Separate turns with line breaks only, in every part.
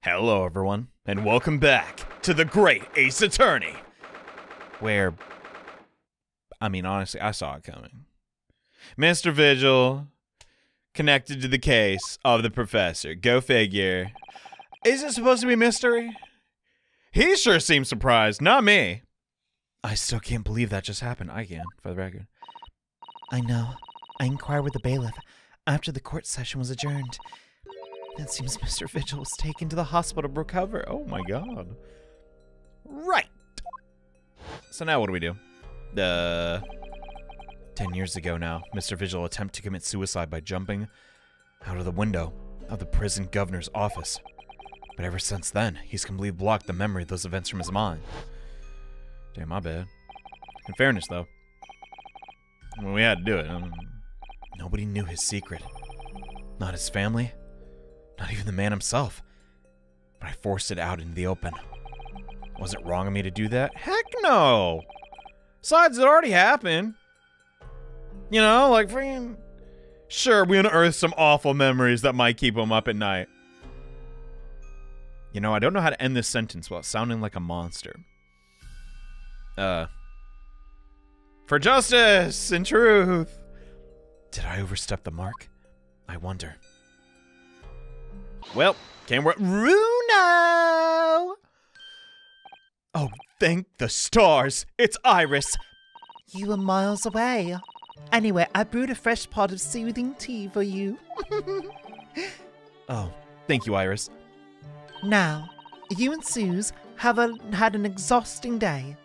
Hello, everyone, and welcome back to the Great Ace Attorney. Where, I mean, honestly, I saw it coming. Mr. Vigil, connected to the case of the professor. Go figure. Is it supposed to be mystery? He sure seems surprised, not me. I still can't believe that just happened. I can, for the record.
I know. I inquired with the bailiff after the court session was adjourned. It seems Mr. Vigil was taken to the hospital to recover.
Oh my god. Right. So now what do we do? 10 years ago now, Mr. Vigil attempted to commit suicide by jumping out of the window of the prison governor's office. But ever since then, he's completely blocked the memory of those events from his mind. Damn, my bad. In fairness, though, when we had to do it, nobody knew his secret. Not his family, not even the man himself. But I forced it out into the open. Was it wrong of me to do that? Heck no! Besides, it already happened. You know, like, freaking... Sure, we unearthed some awful memories that might keep him up at night. You know, I don't know how to end this sentence without sounding like a monster. For justice and truth. Did I overstep the mark? I wonder. Well, camera... Runo! Oh, thank the stars. It's Iris.
You were miles away. Anyway, I brewed a fresh pot of soothing tea for you.
Oh, thank you, Iris.
Now, you and Suze have had an exhausting day.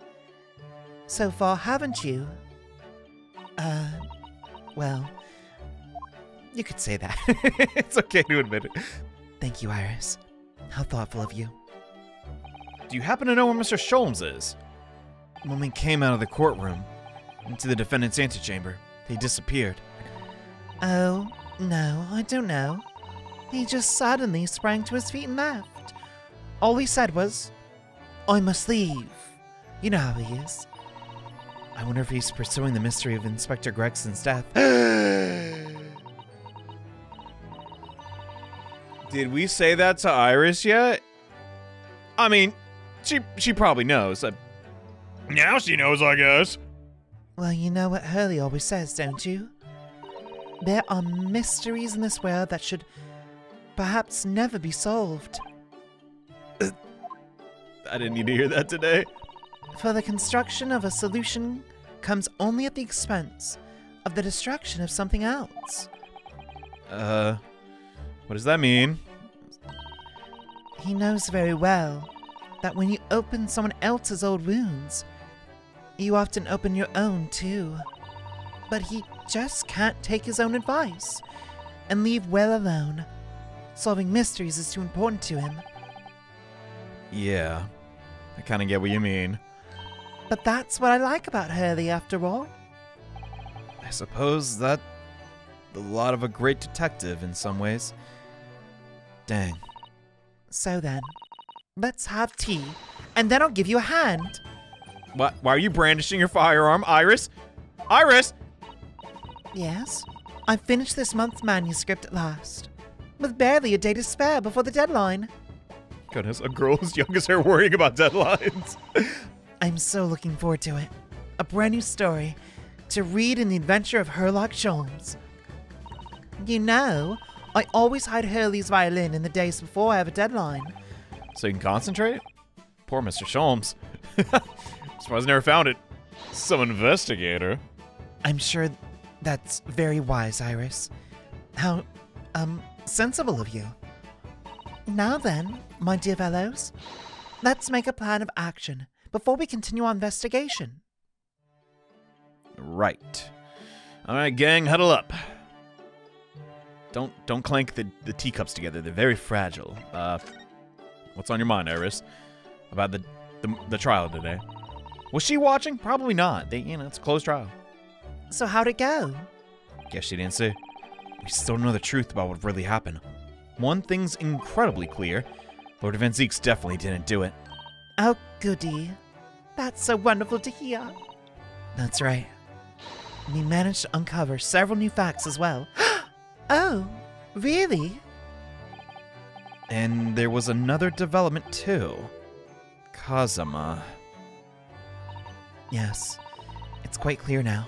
So far, haven't you? Well, you could say that.
It's okay to admit it.
Thank you, Iris. How thoughtful of you.
Do you happen to know where Mr. Sholmes is? When we came out of the courtroom into the defendant's antechamber, he disappeared.
Oh, no, I don't know. He just suddenly sprang to his feet and left. All he said was, I must leave. You know how he is. I wonder if he's pursuing the mystery of Inspector Gregson's death.
Did we say that to Iris yet? I mean, she probably knows. Now she knows, I guess.
Well, you know what Hurley always says, don't you? There are mysteries in this world that should perhaps never be solved.
I didn't need to hear that today.
For the construction of a solution comes only at the expense of the destruction of something else.
What does that mean?
He knows very well that when you open someone else's old wounds, you often open your own too. But he just can't take his own advice and leave well alone. Solving mysteries is too important to him.
Yeah, I kind of get what you mean.
But that's what I like about Hurley, after all.
I suppose that a lot of a great detective in some ways. Dang.
So then, let's have tea, and then I'll give you a hand.
What? Why are you brandishing your firearm, Iris? Iris!
Yes, I finished this month's manuscript at last, with barely a day to spare before the deadline.
Goodness, a girl as young as her worrying about deadlines.
I'm so looking forward to it. A brand new story to read in the adventure of Herlock Sholmes. You know, I always hide Hurley's violin in the days before I have a deadline.
So you can concentrate? Poor Mr. Sholmes. Surprised I never found it. Some investigator.
I'm sure that's very wise, Iris. How, sensible of you. Now then, my dear fellows, let's make a plan of action before we continue our investigation.
Right. Alright, gang, huddle up. Don't clank the teacups together. They're very fragile. What's on your mind, Iris? About the trial today? Was she watching? Probably not. It's a closed trial.
So how'd it go?
Guess she didn't say. We still don't know the truth about what really happened. One thing's incredibly clear. Lord Van Zeeks definitely didn't do it.
Oh, goody. That's so wonderful to hear. That's right. We managed to uncover several new facts as well. Oh, really?
And there was another development too. Kazuma.
Yes, it's quite clear now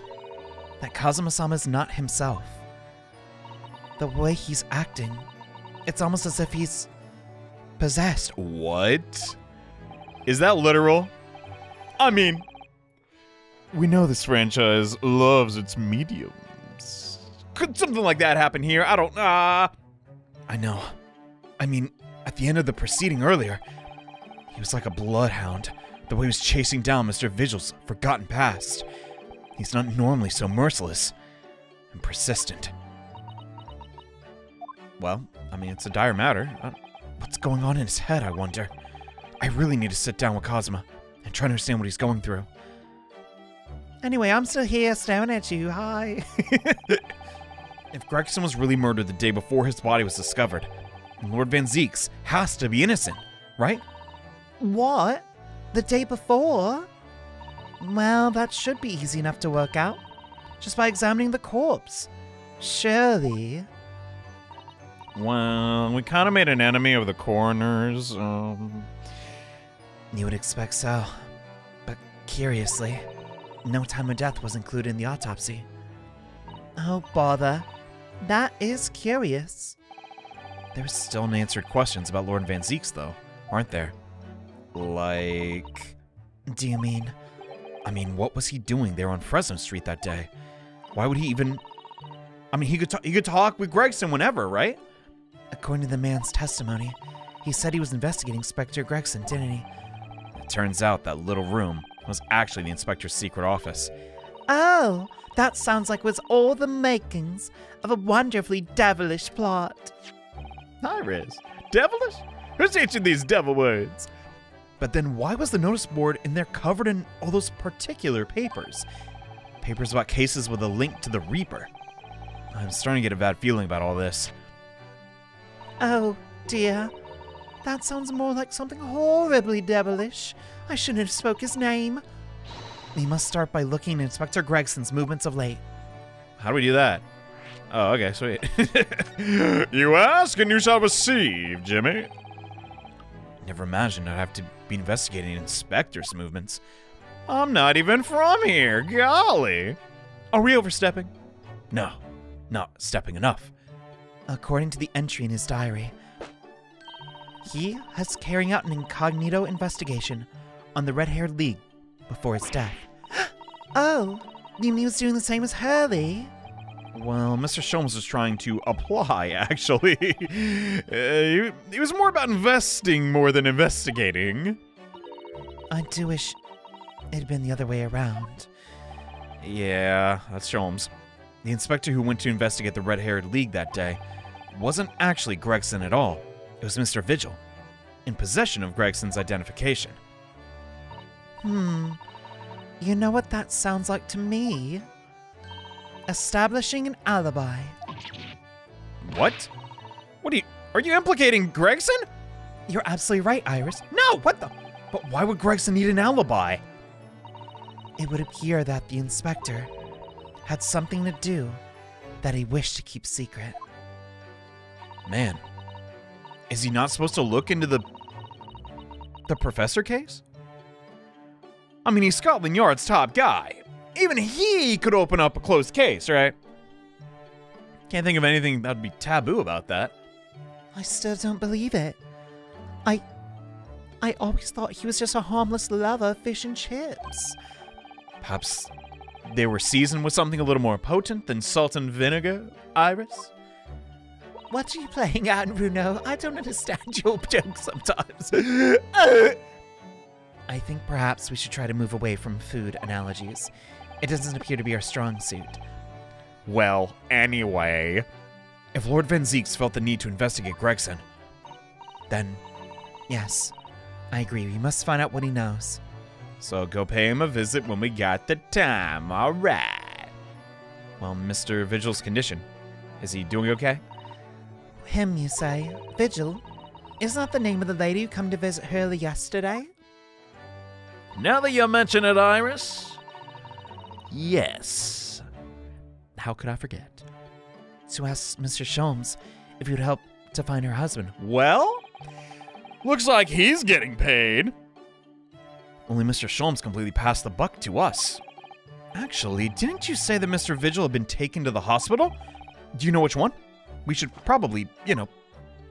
that Kazuma-sama's not himself. The way he's acting, it's almost as if he's possessed.
What? Is that literal? I mean, we know this franchise loves its mediums. Could something like that happen here? I don't... I know. I mean, at the end of the proceeding earlier, he was like a bloodhound. The way he was chasing down Mr. Vigil's forgotten past. He's not normally so merciless and persistent. Well, I mean, it's a dire matter. What's going on in his head, I wonder? I really need to sit down with Kazuma and try to understand what he's going through.
Anyway, I'm still here staring at you. Hi.
If Gregson was really murdered the day before his body was discovered, then Lord Van Zieks has to be innocent, right?
What? The day before? Well, that should be easy enough to work out. Just by examining the corpse. Surely.
Well, we kind of made an enemy of the coroners.
You would expect so. But curiously, no time of death was included in the autopsy. Oh, bother. That is curious.
There's still unanswered questions about Lord Van Zieks, though, aren't there? Like...
Do you mean?
I mean, what was he doing there on Fresno Street that day? Why would he even... I mean, he could talk with Gregson whenever, right?
According to the man's testimony, he said he was investigating Inspector Gregson, didn't he?
It turns out that little room was actually the inspector's secret office.
Oh, that sounds like it was all the makings of a wonderfully devilish plot.
Iris, devilish? Who's teaching these devil words? But then why was the notice board in there covered in all those particular papers? Papers about cases with a link to the Reaper. I'm starting to get a bad feeling about all this.
Oh, dear. That sounds more like something horribly devilish. I shouldn't have spoke his name. We must start by looking at Inspector Gregson's movements of late.
How do we do that? Oh, okay, sweet. You ask and you shall receive, Jimmy. Never imagined I'd have to be investigating Inspector's movements. I'm not even from here, golly. Are we overstepping? No, not stepping enough.
According to the entry in his diary, he has carrying out an incognito investigation on the Red-Haired League before his death. Oh, you mean he was doing the same as Hurley?
Well, Mr. Sholmes was trying to apply, actually. He was more about investing more than investigating.
I do wish it had been the other way around.
Yeah, that's Sholmes. The inspector who went to investigate the Red-Haired League that day wasn't actually Gregson at all. It was Mr. Vigil, in possession of Gregson's identification.
You know what that sounds like to me? Establishing an alibi.
What? Are you implicating Gregson?
You're absolutely right, Iris.
No, what the? But why would Gregson need an alibi?
It would appear that the inspector had something to do that he wished to keep secret.
Man, is he not supposed to look into the professor case? I mean, he's Scotland Yard's top guy. Even he could open up a closed case, right? Can't think of anything that would be taboo about that.
I still don't believe it. I always thought he was just a harmless lover of fish and chips.
Perhaps they were seasoned with something a little more potent than salt and vinegar, Iris?
What are you playing at, Bruno? I don't understand your jokes sometimes. I think perhaps we should try to move away from food analogies. It doesn't appear to be our strong suit.
Well, anyway, if Lord Van Zieks felt the need to investigate Gregson, then...
Yes, I agree. We must find out what he knows.
So go pay him a visit when we got the time, alright. Well, Mr. Vigil's condition, is he doing okay?
Him, you say? Vigil? Isn't that the name of the lady who came to visit Hurley yesterday?
Now that you mention it, Iris, yes.
How could I forget? To ask Mr. Sholmes if he would help to find her husband.
Well, Looks like he's getting paid. Only Mr. Sholmes completely passed the buck to us. Actually, didn't you say that Mr. Vigil had been taken to the hospital? Do you know which one? We should probably,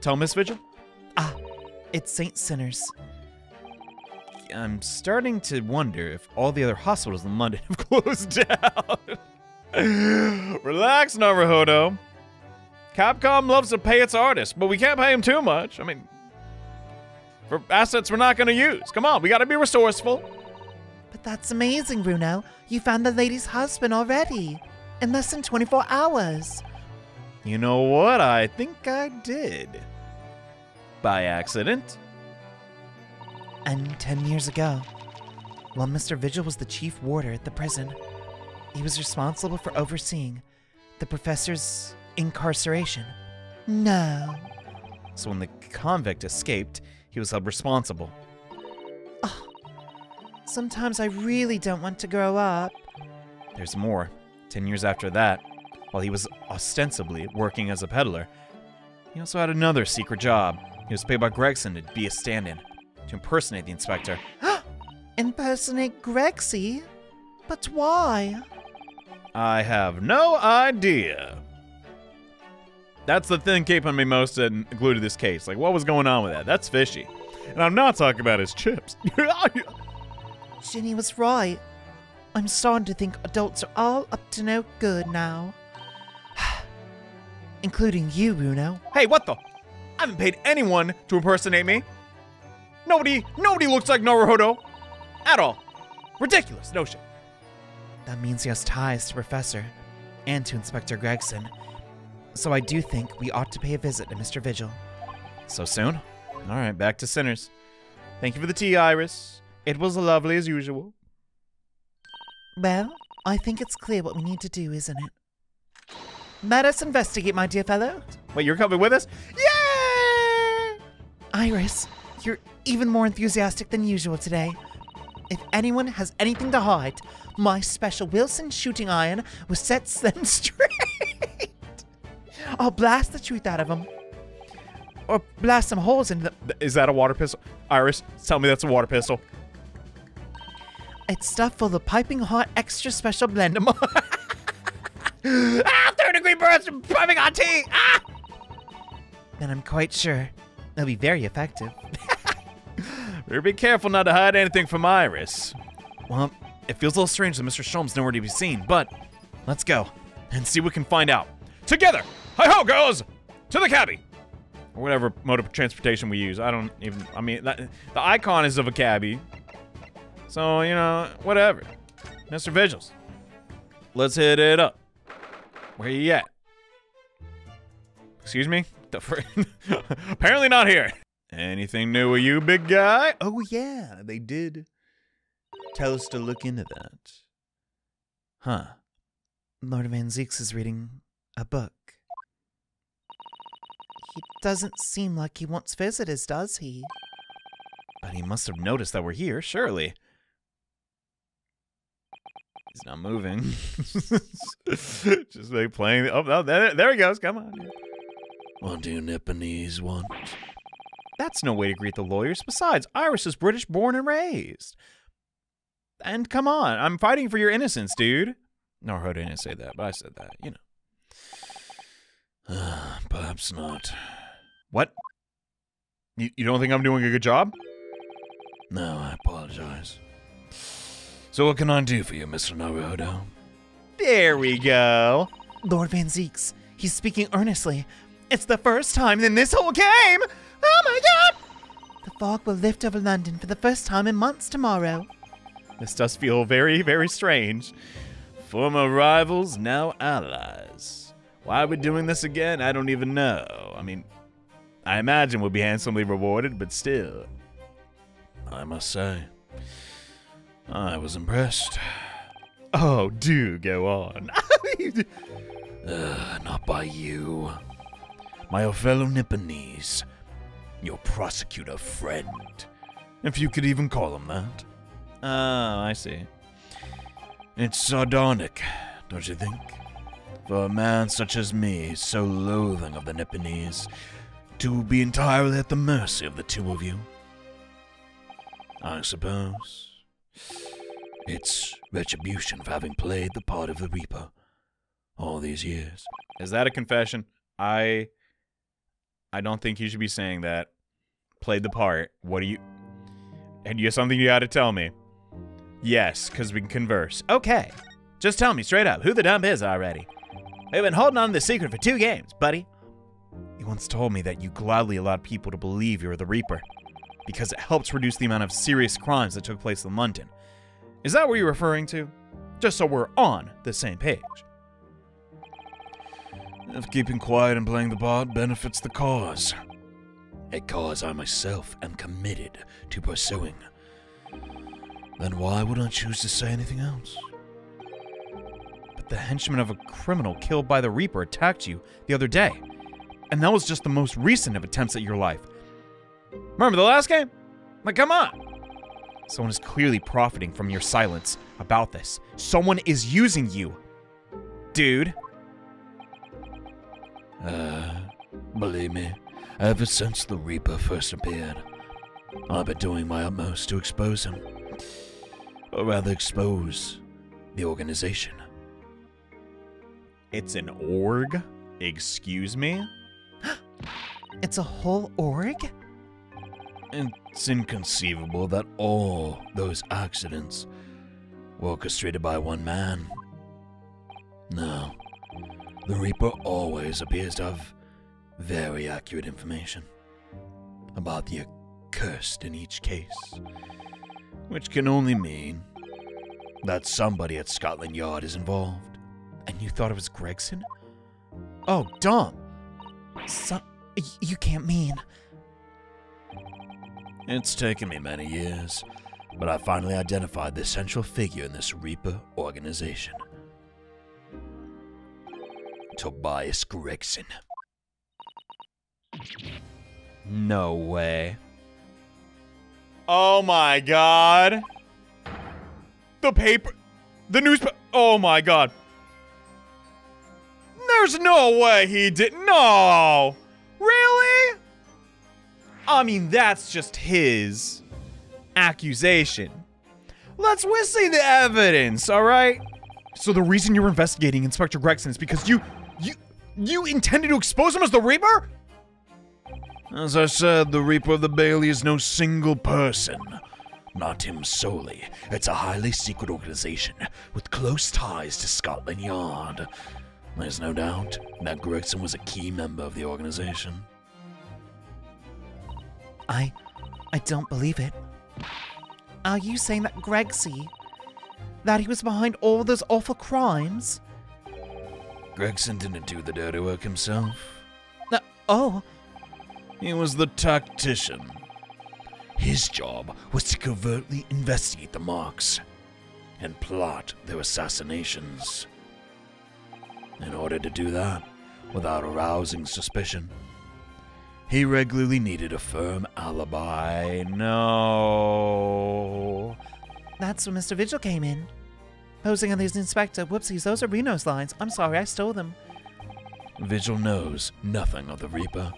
tell Miss Vigil.
Ah, it's St. Sinners.
I'm starting to wonder if all the other hospitals in London have closed down. Relax, Naruhodo. Capcom loves to pay its artists, but we can't pay them too much. I mean, for assets we're not going to use. Come on, we got to be resourceful.
But that's amazing, Bruno. You found the lady's husband already. In less than 24 hours.
You know what? I think I did. By accident.
And 10 years ago, while Mr. Vigil was the chief warder at the prison, he was responsible for overseeing the professor's incarceration. No.
So when the convict escaped, he was held responsible.
Oh, sometimes I really don't want to grow up.
There's more. 10 years after that, while he was ostensibly working as a peddler, he also had another secret job. He was paid by Gregson to be a stand-in, to impersonate the inspector.
Impersonate Gregsy? But why?
I have no idea. That's the thing keeping me most glued to this case. Like, what was going on with that? That's fishy. And I'm not talking about his chips.
Ginny was right. I'm starting to think adults are all up to no good now. Including you, Bruno.
Hey, what the? I haven't paid anyone to impersonate me. Nobody looks like Naruhodo. At all. Ridiculous notion.
That means he has ties to Professor and to Inspector Gregson. So I do think we ought to pay a visit to Mr. Vigil.
So soon? All right, back to Sinners. Thank you for the tea, Iris. It was lovely as usual.
Well, I think it's clear what we need to do, isn't it? Let us investigate, my dear fellow.
Wait, you're coming with us? Yeah!
Iris, you're even more enthusiastic than usual today. If anyone has anything to hide, my special Wilson shooting iron will set them straight. I'll blast the truth out of them. Or blast some holes into the...
Is that a water pistol? Iris, tell me that's a water pistol.
It's stuffed full of piping hot extra special blend.
3rd-degree burns from piping hot tea! Ah!
And I'm quite sure it'll be very effective.
Better be careful not to hide anything from Iris. Well, it feels a little strange that Mr. Sholmes nowhere to be seen, but let's go and see what we can find out. Together! Hi-ho, girls! To the cabbie! Or whatever mode of transportation we use. The icon is of a cabbie. So, whatever. Mr. Vigils. Let's hit it up. Where you at? Excuse me? Apparently not here. Anything new with you, big guy? Oh, yeah, they did tell us to look into that. Huh.
Lord Van Zeeks is reading a book. He doesn't seem like he wants visitors, does he?
But he must have noticed that we're here, surely. He's not moving. Just like playing. Oh, there he goes. Come on. What do you Nipponese want? That's no way to greet the lawyers. Besides, Iris is British born and raised. And come on, I'm fighting for your innocence, dude. No, I didn't say that, but I said that, Perhaps not. What? You don't think I'm doing a good job? No, I apologize. So what can I do for you, Mr. Naruhodo? There we go.
Lord Van Zeeks, he's speaking earnestly. It's the first time in this whole game! Oh my god! The fog will lift over London for the first time in months tomorrow.
This does feel very, very strange. Former rivals, now allies. Why are we doing this again? I don't even know. I mean, I imagine we'll be handsomely rewarded, but still. I must say, I was impressed. Oh, do go on. Not by you. My fellow Nipponese. Your prosecutor friend. If you could even call him that. Oh, I see. It's sardonic, don't you think? For a man such as me, so loathing of the Nipponese,
to be entirely at the mercy of the two of you. I suppose it's retribution for having played the part of the Reaper all these years.
Is that a confession? I don't think you should be saying that. Played the part. What do you... And you have something you gotta tell me. Yes, because we can converse. Okay. Just tell me straight up who the dump is already. We've been holding on to the secret for 2 games, buddy. You once told me that you gladly allowed people to believe you were the Reaper because it helps reduce the amount of serious crimes that took place in London. Is that what you're referring to? Just so we're on the same page.
If keeping quiet and playing the part benefits the cause, a cause I myself am committed to pursuing, then why would I choose to say anything else?
But the henchman of a criminal killed by the Reaper attacked you the other day, and that was just the most recent of attempts at your life. Remember the last game? Like, come on! Someone is clearly profiting from your silence about this. Someone is using you, dude.
Believe me, ever since the Reaper first appeared, I've been doing my utmost to expose him. Or rather, expose the organization.
It's an org? Excuse me?
It's a whole org?
It's inconceivable that all those accidents were orchestrated by one man. No, the Reaper always appears to have very accurate information about the accursed in each case, which can only mean that somebody at Scotland Yard is involved.
And you thought it was Gregson? Oh, dumb.
You can't mean...
It's taken me many years, but I finally identified the central figure in this Reaper organization. Tobias Gregson.
No way. Oh my god. The paper... The newspaper... Oh my god. There's no way he did... No! Really? I mean, that's just his accusation. We'll see the evidence, alright? So the reason you're investigating Inspector Gregson is because you intended to expose him as the Reaper?
As I said, the Reaper of the Bailey is no single person. Not him solely. It's a highly secret organization with close ties to Scotland Yard. There's no doubt that Gregson was a key member of the organization.
I don't believe it. Are you saying that Gregsy... that he was behind all those awful crimes?
Gregson didn't do the dirty work himself.
Oh.
He was the tactician. His job was to covertly investigate the marks and plot their assassinations. In order to do that, without arousing suspicion, he regularly needed a firm alibi.
No.
That's when Mr. Vigil came in. Posing on his inspector. Whoopsies, those are Reno's lines. I'm sorry, I stole them.
Vigil knows nothing of the Reaper,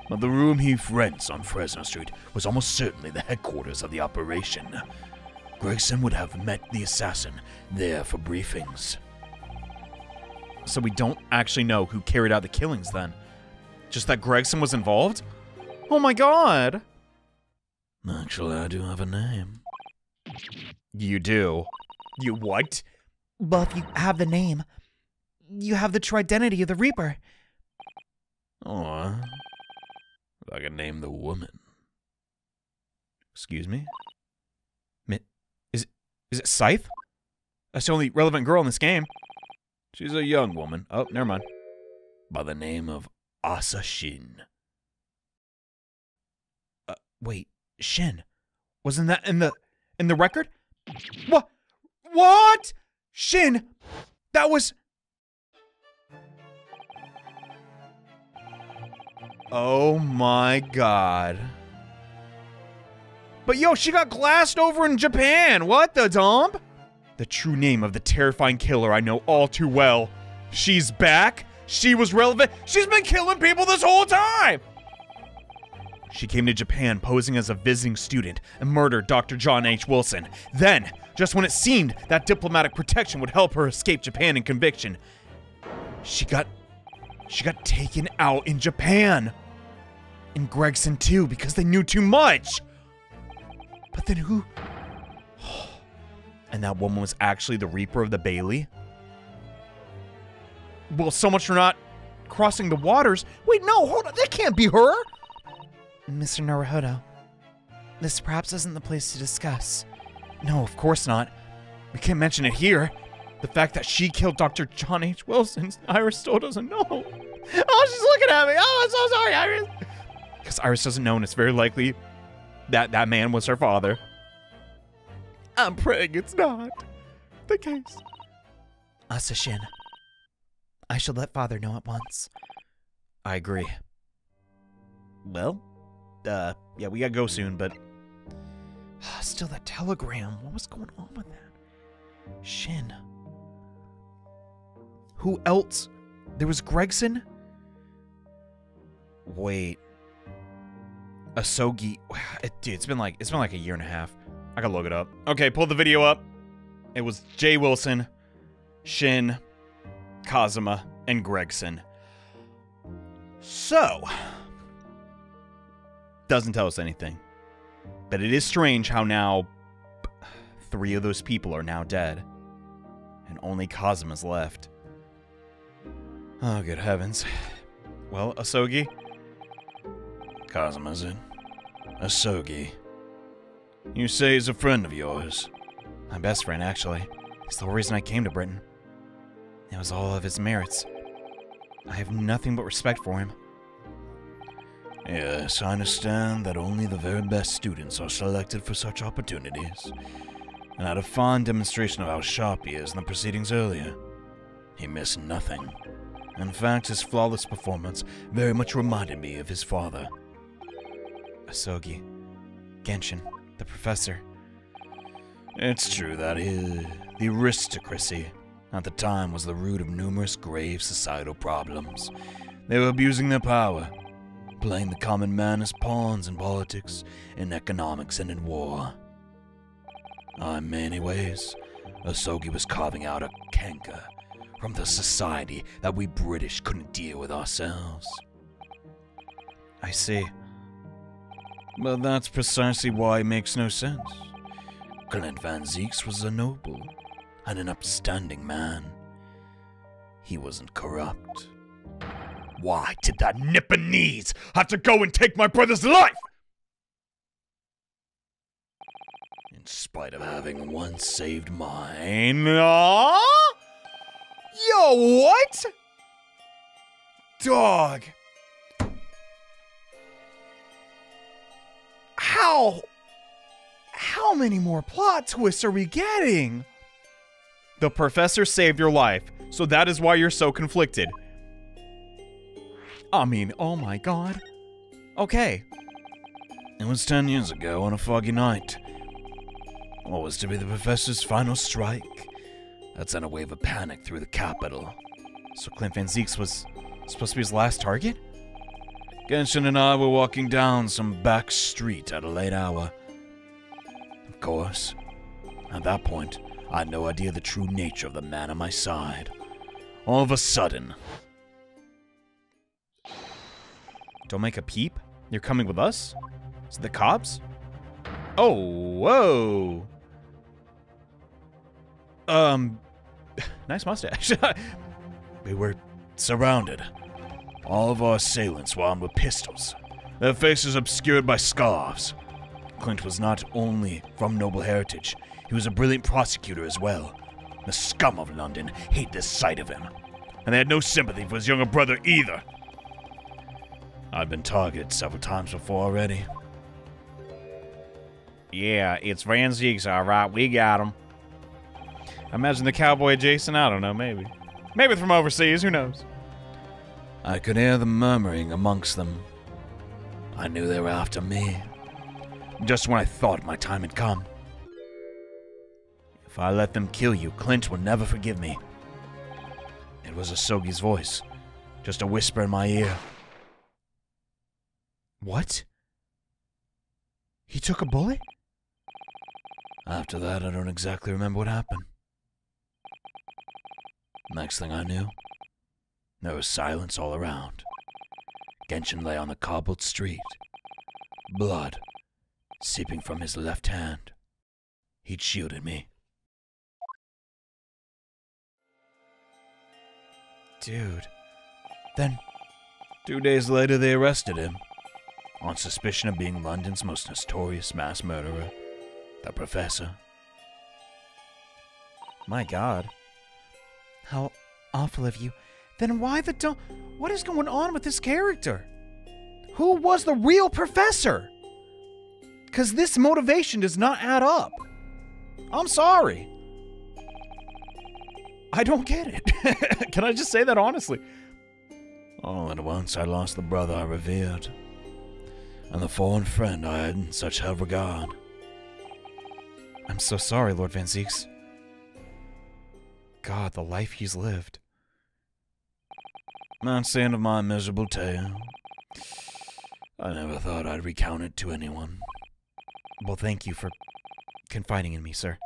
but the room he rents on Fresno Street was almost certainly the headquarters of the operation. Gregson would have met the assassin there for briefings.
So we don't actually know who carried out the killings then? Just that Gregson was involved? Oh my god!
Actually, I do have a name.
You do? You what?
Well, if you have the name, you have the true identity of the Reaper.
Or if I can name the woman.
Excuse me? Is it Scythe? That's the only relevant girl in this game.
She's a young woman.
Oh, never mind.
By the name of Asa Shin.
Wait, Shin? Wasn't that in the record? What? Shin? That was... Oh my god. But yo, she got glassed over in Japan. What the dump? The true name of the terrifying killer I know all too well. She's back. She was relevant. She's been killing people this whole time. She came to Japan posing as a visiting student and murdered Dr. John H. Wilson. Then, just when it seemed that diplomatic protection would help her escape Japan and conviction, she got taken out in Japan. And Gregson too, because they knew too much. But then who? And that woman was actually the Reaper of the Bailey? Well, so much for not crossing the waters. Wait, no, hold on, that can't be her!
Mr. Naruhodo, this perhaps isn't the place to discuss.
No, of course not. We can't mention it here. The fact that she killed Dr. John H. Wilson, Iris still doesn't know. Oh, she's looking at me. Oh, I'm so sorry, Iris. Because Iris doesn't know, and it's very likely that that man was her father. I'm praying it's not the case.
Asashin, I should let Father know at once.
I agree. Well, yeah, we gotta go soon, but... Still that telegram. What was going on with that? Shin. Who else? There was Gregson? Wait. Asogi. Dude, it's been like a year and a half. I gotta look it up. Okay, pull the video up. It was Jay Wilson, Shin, Kazuma, and Gregson. So, doesn't tell us anything. But it is strange how now 3 of those people are now dead. And only Kazuma's left. Oh, good heavens. Well, Asogi?
Kazuma's in. Asogi. You say he's a friend of yours?
My best friend, actually. It's the whole reason I came to Britain. It was all of his merits. I have nothing but respect for him.
Yes, I understand that only the very best students are selected for such opportunities. And I had a fine demonstration of how sharp he is in the proceedings earlier. He missed nothing. In fact, his flawless performance very much reminded me of his father.
Asogi. Genshin. The professor.
It's true that the aristocracy at the time was the root of numerous grave societal problems. They were abusing their power, playing the common man as pawns in politics, in economics, and in war. In many ways, Asogi was carving out a canker from the society that we British couldn't deal with ourselves.
I see.
But that's precisely why it makes no sense. Clint Van Zieks was a noble and an upstanding man. He wasn't corrupt.
Why did that Nipponese have to go and take my brother's life?
In spite of having once saved mine.
Yo, what? Dog. How many more plot twists are we getting? The professor saved your life, so that is why you're so conflicted. I mean, oh my god. Okay.
It was 10 years ago on a foggy night. What was to be the professor's final strike that sent a wave of panic through the capital.
So Clint Van Zieks was supposed to be his last target?
Genshin and I were walking down some back street at a late hour. Of course, at that point, I had no idea the true nature of the man on my side. All of a sudden...
Don't make a peep? You're coming with us? Is it the cops? Oh, whoa. Nice mustache.
We were surrounded. All of our assailants were armed with pistols, their faces obscured by scarves. Clint was not only from noble heritage, he was a brilliant prosecutor as well. The scum of London hated the sight of him, and they had no sympathy for his younger brother either. I've been targeted several times before already.
Yeah, it's Van Zieks, alright, we got him. Imagine the cowboy Jason, I don't know, maybe. Maybe from overseas, who knows?
I could hear them murmuring amongst them. I knew they were after me, just when I thought my time had come. If I let them kill you, Clint will never forgive me. It was Asogi's voice, just a whisper in my ear.
What? He took a bullet?
After that, I don't exactly remember what happened. Next thing I knew, there was silence all around. Genshin lay on the cobbled street, blood seeping from his left hand. He'd shielded me.
Dude. Then,
2 days later, they arrested him on suspicion of being London's most notorious mass murderer, the Professor.
my God. How awful of you. Then why the what is going on with this character? Who was the real Professor? Because this motivation does not add up. I'm sorry. I don't get it. Can I just say that honestly?
All at once, I lost the brother I revered, and the fallen friend I had in such high regard.
I'm so sorry, Lord Van Zieks. God, the life he's lived.
That's the end of my miserable tale. I never thought I'd recount it to anyone.
Well, thank you for confiding in me, sir.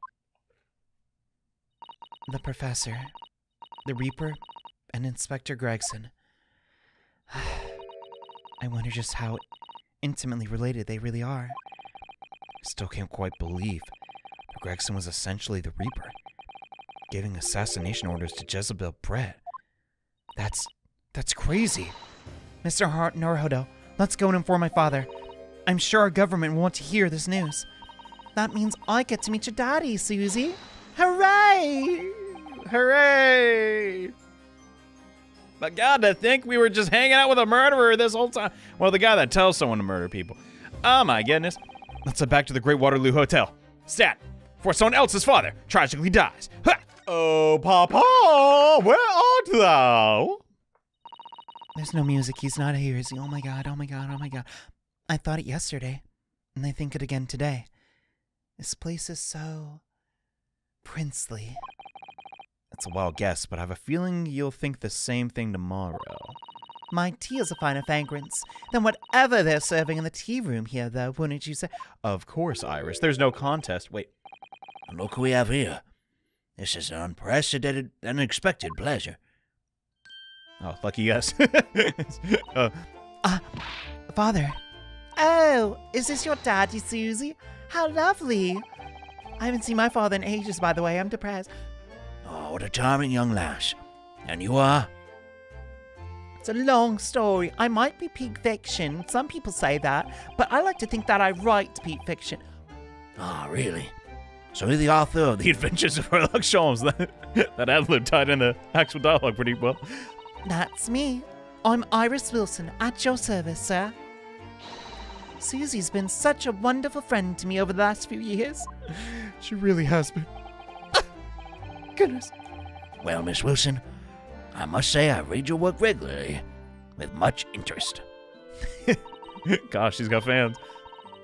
The Professor, the Reaper, and Inspector Gregson. I wonder just how intimately related they really are.
I still can't quite believe that Gregson was essentially the Reaper, giving assassination orders to Jezebel Brett. That's crazy.
Mr. Naruhodo, let's go and inform my father. I'm sure our government will want to hear this news. That means I get to meet your daddy, Susie. Hooray!
Hooray! But God, to think we were just hanging out with a murderer this whole time. Well, the guy that tells someone to murder people. Oh my goodness. Let's head back to the Great Waterloo Hotel. Stat, before someone else's father tragically dies. Ha! Oh, Papa, where art thou?
There's no music. He's not here, is he? Oh my God, oh my God, oh my God. I thought it yesterday, and I think it again today. This place is so princely.
That's a wild guess, but I have a feeling you'll think the same thing tomorrow.
My tea is a finer fragrance than whatever they're serving in the tea room here, though, wouldn't you say?
Of course, Iris. There's no contest. Wait.
And look who we have here. This is an unprecedented, unexpected pleasure.
Oh, lucky us.
Father. Oh, is this your daddy, Susie? How lovely. I haven't seen my father in ages, by the way. I'm depressed.
Oh, what a charming young lass. And you are?
It's a long story. I might be peak fiction. Some people say that, but I like to think that I write peak fiction.
Ah, really? So you're the author of
The Adventures of Sherlock Holmes. That ad-lib tied in the actual dialogue pretty well.
That's me. I'm Iris Wilson, at your service, sir. Susie's been such a wonderful friend to me over the last few years.
She really has been.
Goodness.
Well, Miss Wilson, I must say I read your work regularly, with much interest.
Gosh, she's got fans.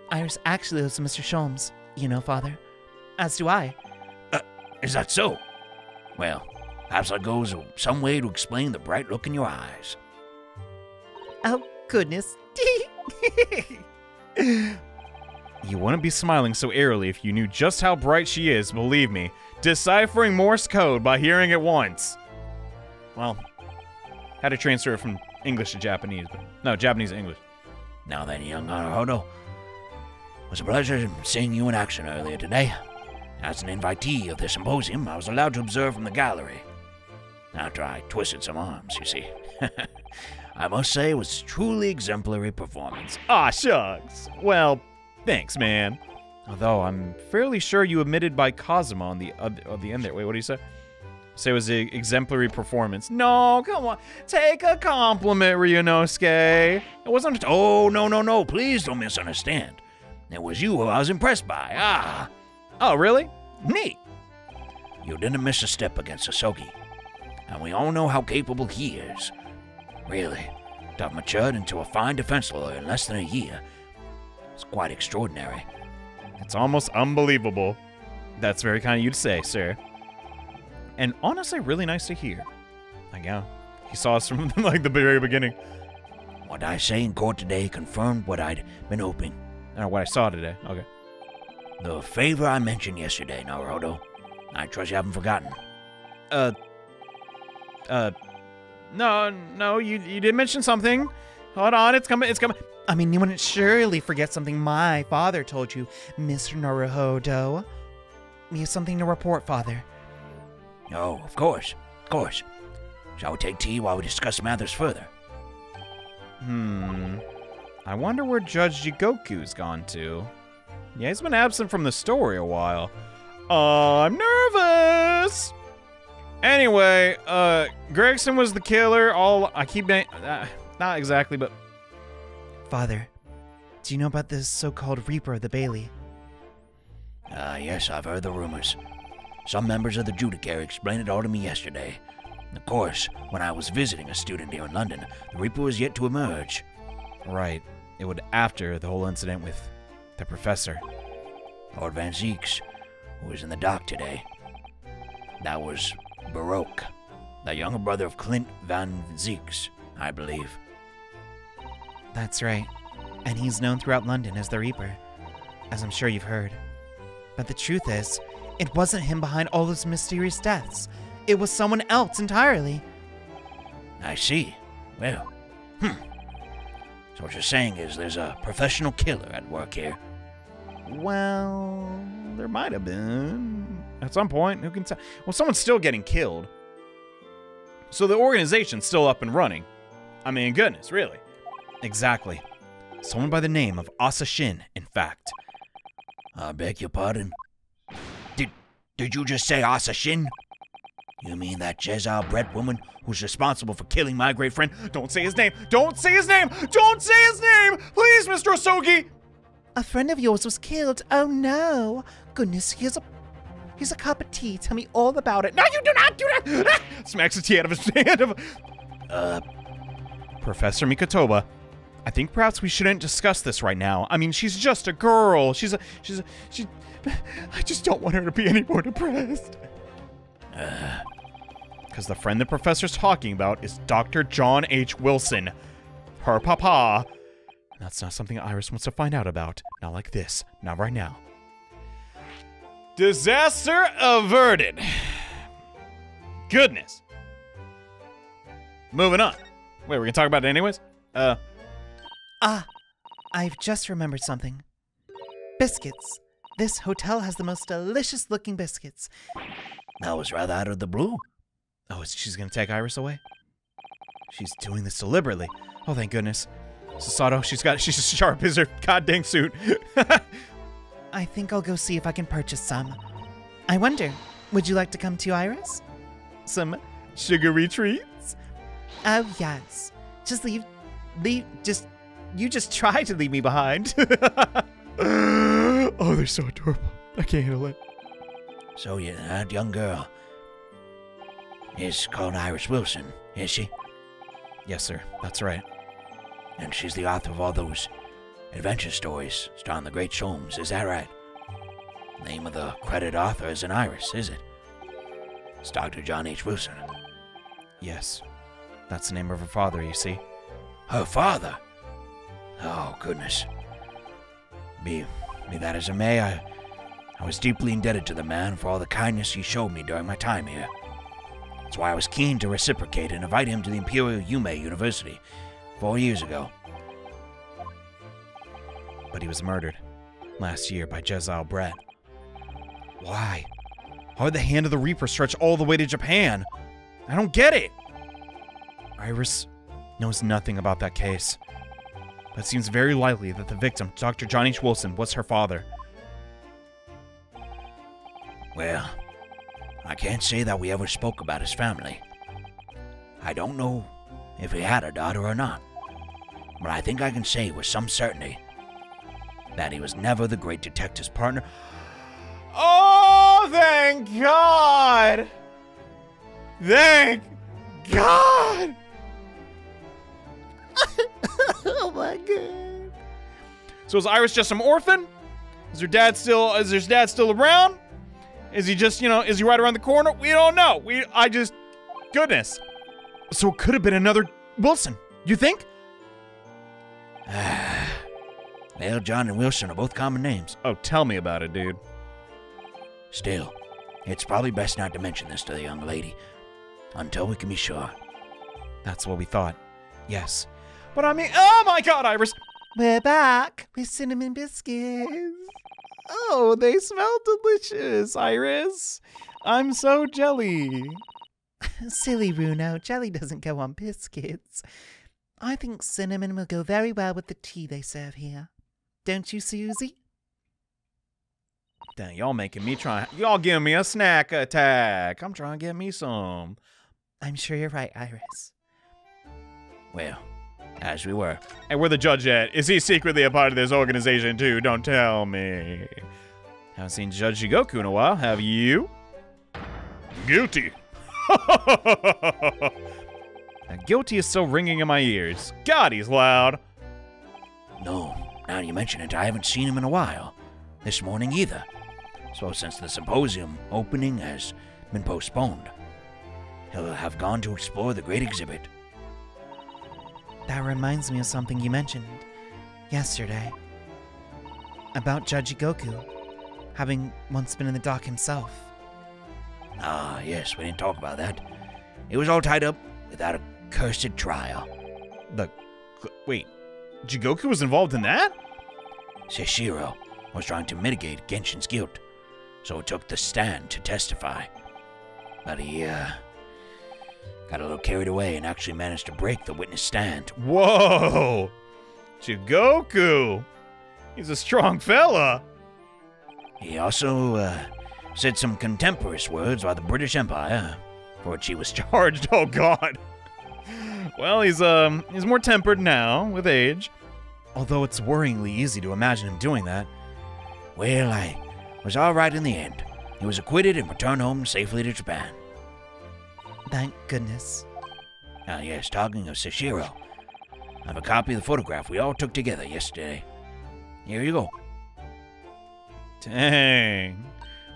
Iris actually lives with Mr. Sholmes, you know, Father. As do I.
Is that so? Well, perhaps that goes some way to explain the bright look in your eyes.
Oh, goodness.
You wouldn't be smiling so airily if you knew just how bright she is, believe me. Deciphering Morse code by hearing it once. Well, had to transfer it from English to Japanese, but no, Japanese to English.
Now then, young Naruhodo, it was a pleasure seeing you in action earlier today. As an invitee of the symposium, I was allowed to observe from the gallery. After I twisted some arms, you see. I must say it was truly exemplary performance.
Aw, shucks. Well, thanks, man. Although I'm fairly sure you omitted by Kazuma on the end there. Wait, what do you say? Say it was an exemplary performance. No, come on. Take a compliment, Ryunosuke. It wasn't.
Oh, no. Please don't misunderstand. It was you who I was impressed by. Ah.
Oh, really? Neat.
You didn't miss a step against Asogi. And we all know how capable he is. Really, to have matured into a fine defense lawyer in less than a year. It's quite extraordinary.
It's almost unbelievable. That's very kind of you to say, sir. And honestly, really nice to hear. Like, yeah, he saw us from like the very beginning.
What I say in court today confirmed what I'd been hoping.
Or what I saw today. Okay.
The favor I mentioned yesterday, Naruto. I trust you haven't forgotten.
No, you did mention something. Hold on, it's coming.
I mean, you wouldn't surely forget something my father told you, Mr. Naruhodo. We have something to report, Father.
Oh, of course. Of course. Shall we take tea while we discuss matters further?
I wonder where Judge Jigoku's gone to. Yeah, he's been absent from the story a while. I'm nervous! Anyway, Gregson was the killer. Not exactly, but...
Father, do you know about this so-called Reaper of the Bailey?
Yes, I've heard the rumors. Some members of the Judiciary explained it all to me yesterday. Of course, when I was visiting a student here in London, the Reaper was yet to emerge.
Right. It would after the whole incident with the professor.
Lord Van Zieks, who was in the dock today. That was Baroque, the younger brother of Clint Van Zieks, I believe.
That's right. And he's known throughout London as the Reaper, as I'm sure you've heard. But the truth is, it wasn't him behind all those mysterious deaths. It was someone else entirely.
I see. Well, So what you're saying is there's a professional killer at work here.
Well, there might have been. At some point, who can tell? Well, someone's still getting killed. So the organization's still up and running. I mean, goodness, really. Exactly. Someone by the name of Asa Shin, in fact.
I beg your pardon? Did you just say Asa Shin? You mean that Jezal Brett woman who's responsible for killing my great friend?
Don't say his name! Don't say his name! Don't say his name! Please, Mr. Osogi!
A friend of yours was killed. Oh no. Goodness, here's a cup of tea. Tell me all about it.
No, you do not do that! Smacks the tea out of his hand. Professor Mikotoba, I think perhaps we shouldn't discuss this right now. I mean, she's just a girl. I just don't want her to be any more depressed. Because the friend the professor's talking about is Dr. John H. Wilson. Her papa. That's not something Iris wants to find out about. Not like this. Not right now. Disaster averted. Goodness. Moving on. Wait, we're gonna talk about it anyways?
I've just remembered something. Biscuits. This hotel has the most delicious looking biscuits.
That was rather out of the blue.
Oh, she's gonna take Iris away? She's doing this deliberately. Oh, thank goodness. Sasato, she's as sharp as her goddamn suit.
I think I'll go see if I can purchase some. I wonder, would you like to come to Iris?
Some sugary treats?
Oh, yes. You just try to leave me behind.
Oh, they're so adorable. I can't handle it.
So yeah, that young girl is called Iris Wilson, is she?
Yes, sir. That's right.
And she's the author of all those adventure stories starring the great Sholmes, is that right? Name of the credited author isn't Iris, is it? It's Dr. John H. Wilson.
Yes. That's the name of her father, you see.
Her father? Oh, goodness. Be that as it may, I was deeply indebted to the man for all the kindness he showed me during my time here. That's why I was keen to reciprocate and invite him to the Imperial Yume University 4 years ago.
But he was murdered last year by Jezal Brett. Why? How did the hand of the Reaper stretch all the way to Japan? I don't get it. Iris knows nothing about that case. But it seems very likely that the victim, Dr. John H. Wilson, was her father.
Well, I can't say that we ever spoke about his family. I don't know if he had a daughter or not, but I think I can say with some certainty that he was never the great detective's partner.
Oh, thank God! Thank God!
Oh my God.
So is Iris just some orphan? Is her dad still around? Is he just, is he right around the corner? We don't know. Goodness. So it could have been another Wilson, you think?
Well, John and Wilson are both common names.
Oh, tell me about it, dude.
Still, it's probably best not to mention this to the young lady until we can be sure.
That's what we thought. Yes. But I mean, oh my god, Iris!
We're back with cinnamon biscuits.
Oh, they smell delicious, Iris. I'm so jelly.
Silly Runo, jelly doesn't go on biscuits. I think cinnamon will go very well with the tea they serve here. Don't you, Susie?
Dang, y'all making me try. Y'all giving me a snack attack. I'm trying to get me some.
I'm sure you're right, Iris.
Well, as we were.
And where the judge at? Is he secretly a part of this organization too? Don't tell me. Haven't seen Judge Jigoku in a while, have you? Guilty. Now, guilty is still ringing in my ears. God, he's loud.
No, now you mention it, I haven't seen him in a while. This morning either. So since the symposium opening has been postponed, he'll have gone to explore the great exhibit.
That reminds me of something you mentioned yesterday. About Judge Jigoku, having once been in the dock himself.
Ah, yes, we didn't talk about that. It was all tied up with that accursed trial.
Wait, Jigoku was involved in that?
Seshiro was trying to mitigate Genshin's guilt, so it took the stand to testify. But he, got a little carried away and actually managed to break the witness stand.
Whoa! Jigoku! He's a strong fella!
He also, said some contemporary words about the British Empire, for which he was charged.
Oh god! Well, he's more tempered now, with age. Although it's worryingly easy to imagine him doing that.
Well, I was all right in the end. He was acquitted and returned home safely to Japan.
Thank goodness.
Ah, yes, talking of Seshiro, I have a copy of the photograph we all took together yesterday. Here you go.
Dang.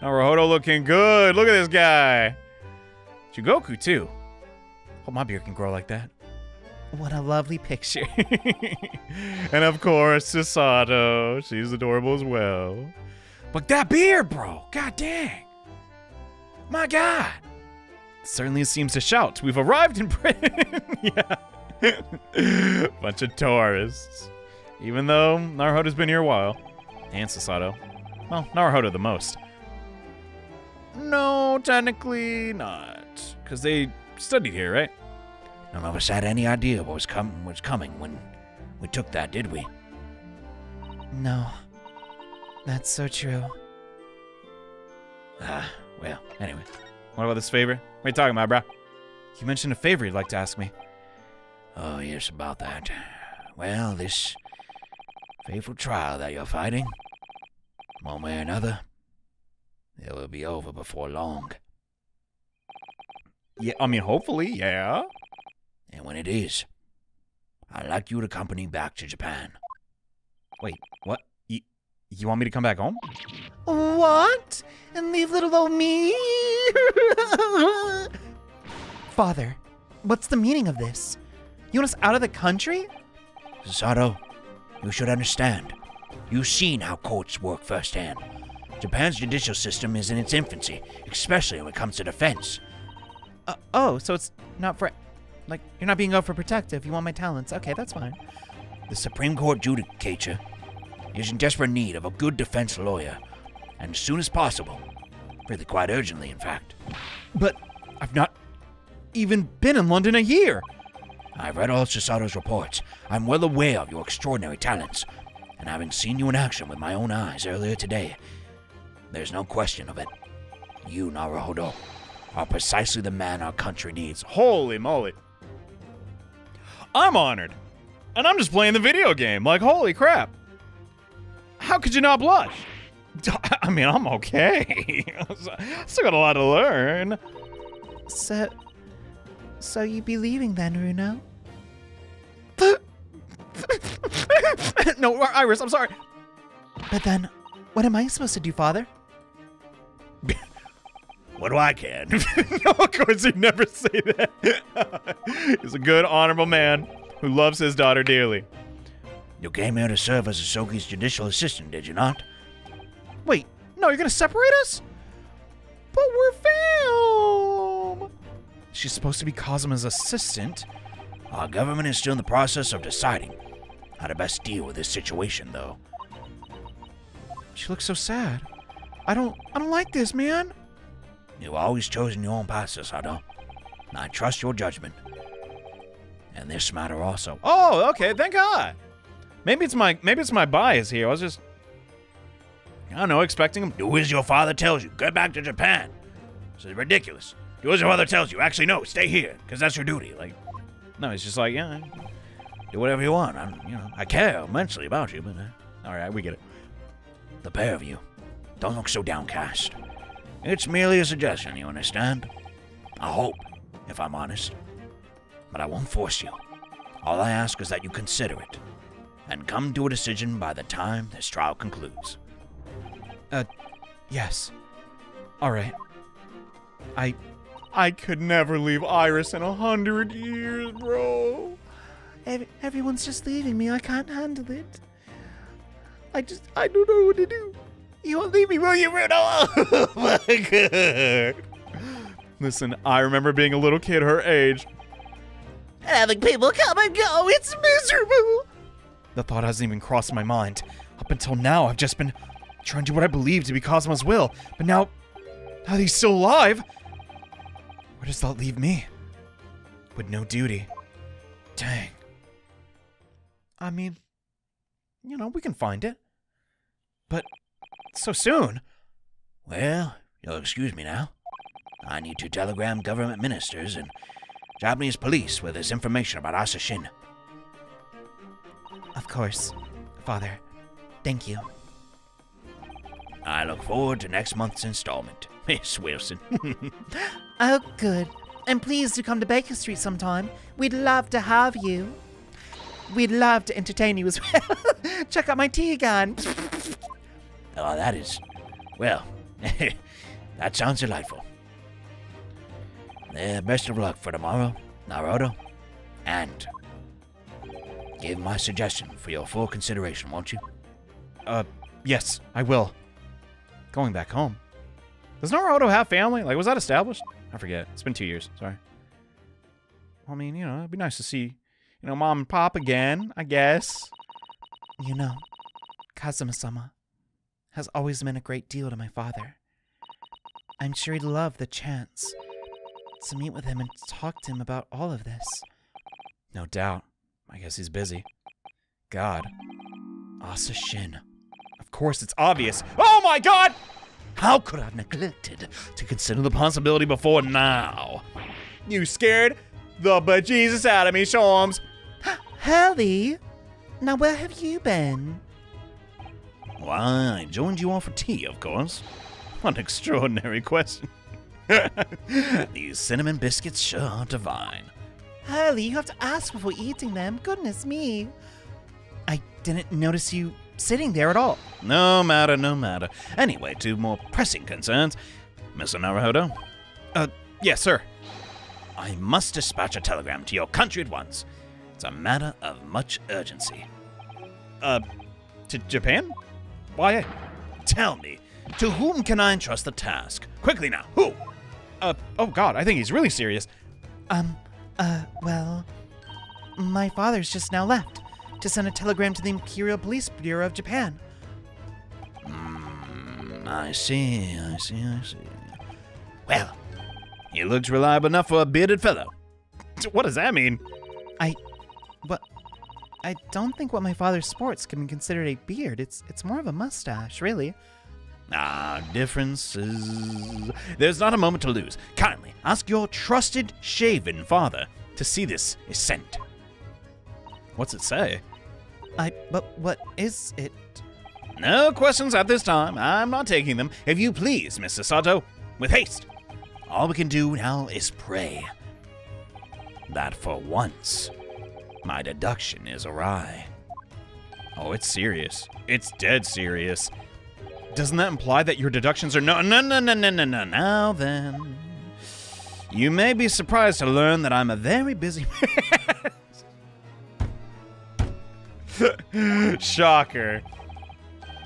Naruhodo looking good. Look at this guy. Jigoku, too. Hope my beard can grow like that.
What a lovely picture.
And of course, Susato. She's adorable as well. But that beard, bro. God dang. My God. Certainly seems to shout. We've arrived in Britain. Yeah. Bunch of tourists. Even though Naruhodo's been here a while. And Susato. Well, Naruhodo the most. No, technically not. Because they studied here, right?
None of us had any idea what was coming when we took that, did we?
No. That's so true.
Ah, well, anyway.
What about this favor? What are you talking about, bro? You mentioned a favor you'd like to ask me.
Oh, yes, about that. Well, this fateful trial that you're fighting, one way or another, it will be over before long.
Yeah, I mean, hopefully, yeah.
And when it is, I'd like you to accompany back to Japan.
Wait, what? You want me to come back home?
What? And leave little old me? Father, what's the meaning of this? You want us out of the country?
Susato, you should understand. You've seen how courts work firsthand. Japan's judicial system is in its infancy, especially when it comes to defense.
Oh, so it's not for... Like, you're not being overprotective. You want my talents. Okay, that's fine.
The Supreme Court judicature is in desperate need of a good defense lawyer, and as soon as possible. Really quite urgently, in fact.
But I've not even been in London a year.
I've read all Susato's reports. I'm well aware of your extraordinary talents, and having seen you in action with my own eyes earlier today, there's no question of it. You, Naruhodo, are precisely the man our country needs.
Holy moly. I'm honored. And I'm just playing the video game. Like, holy crap. How could you not blush? I mean, I'm okay. Still got a lot to learn.
So you be leaving then, Runo?
No, Iris, I'm sorry.
But then, what am I supposed to do, Father?
What do I care?
No, of course he'd never say that. He's a good, honorable man who loves his daughter dearly.
You came here to serve as Asogi's judicial assistant, did you not?
Wait, no, you're gonna separate us? But we're fam! She's supposed to be Kazuma's assistant.
Our government is still in the process of deciding how to best deal with this situation, though.
She looks so sad. I don't like this, man.
You've always chosen your own path, Sato. I trust your judgment. And this matter also.
Oh, okay, thank God. Maybe it's my bias here. I was just, I don't know, expecting him.
Do as your father tells you. Get back to Japan. This is ridiculous. Do as your father tells you. Actually, no, stay here, because that's your duty. Like,
no, he's just like, yeah,
do whatever you want. I care immensely about you, but
all right, we get it.
The pair of you, don't look so downcast. It's merely a suggestion, you understand? I hope, if I'm honest. But I won't force you. All I ask is that you consider it, and come to a decision by the time this trial concludes.
Yes. All right. I could never leave Iris in 100 years, bro.
Everyone's just leaving me. I can't handle it.
I don't know what to do. You won't leave me, will you, Rudo? Oh my God. Listen, I remember being a little kid her age.
Having people come and go, it's miserable.
The thought hasn't even crossed my mind. Up until now, I've just been trying to do what I believe to be Kazuma's will. But now that he's still alive, where does that leave me? With no duty. Dang. I mean, you know, we can find it. But so soon.
Well, you'll excuse me now. I need to telegram government ministers and Japanese police with this information about Asashin.
Of course, Father. Thank you.
I look forward to next month's installment, Miss Wilson.
Oh, good. And please do come to Baker Street sometime. We'd love to have you. We'd love to entertain you as well. Check out my tea gun.
Oh, that is... Well, that sounds delightful. Best of luck for tomorrow, Naruto. And give my suggestion for your full consideration, won't you?
Yes, I will. Going back home. Does Naruto have family? Like, was that established? I forget. It's been 2 years. Sorry. I mean, you know, it'd be nice to see, you know, Mom and Pop again, I guess.
You know, Kazuma-sama has always meant a great deal to my father. I'm sure he'd love the chance to meet with him and talk to him about all of this.
No doubt. I guess he's busy. God. Asashin. Of course, it's obvious. Oh my God! How could I have neglected to consider the possibility before now? You scared the bejesus out of me, Shawms.
Hurley, now where have you been?
Why, I joined you all for tea, of course.
What an extraordinary question.
These cinnamon biscuits sure are divine.
Hurley, you have to ask before eating them. Goodness me. I didn't notice you sitting there at all.
No matter, no matter. Anyway, to more pressing concerns. Mr. Naruhodo?
Yes, sir.
I must dispatch a telegram to your country at once. It's a matter of much urgency.
To Japan? Why?
Tell me, to whom can I entrust the task? Quickly now, who?
Oh God, I think he's really serious.
Well, my father's just now left to send a telegram to the Imperial Police Bureau of Japan.
I see. Well, he looks reliable enough for a bearded fellow.
What does that mean?
I don't think what my father sports can be considered a beard. It's more of a mustache, really.
Differences. There's not a moment to lose. Kindly ask your trusted shaven father to see this is sent.
What's it say?
But what is it?
No questions at this time. I'm not taking them. If you please, Mr. Sato, with haste. All we can do now is pray that for once, my deduction is awry.
Oh, it's serious. It's dead serious. Doesn't that imply that your deductions are no.
Now then, you may be surprised to learn that I'm a very busy man.
Shocker.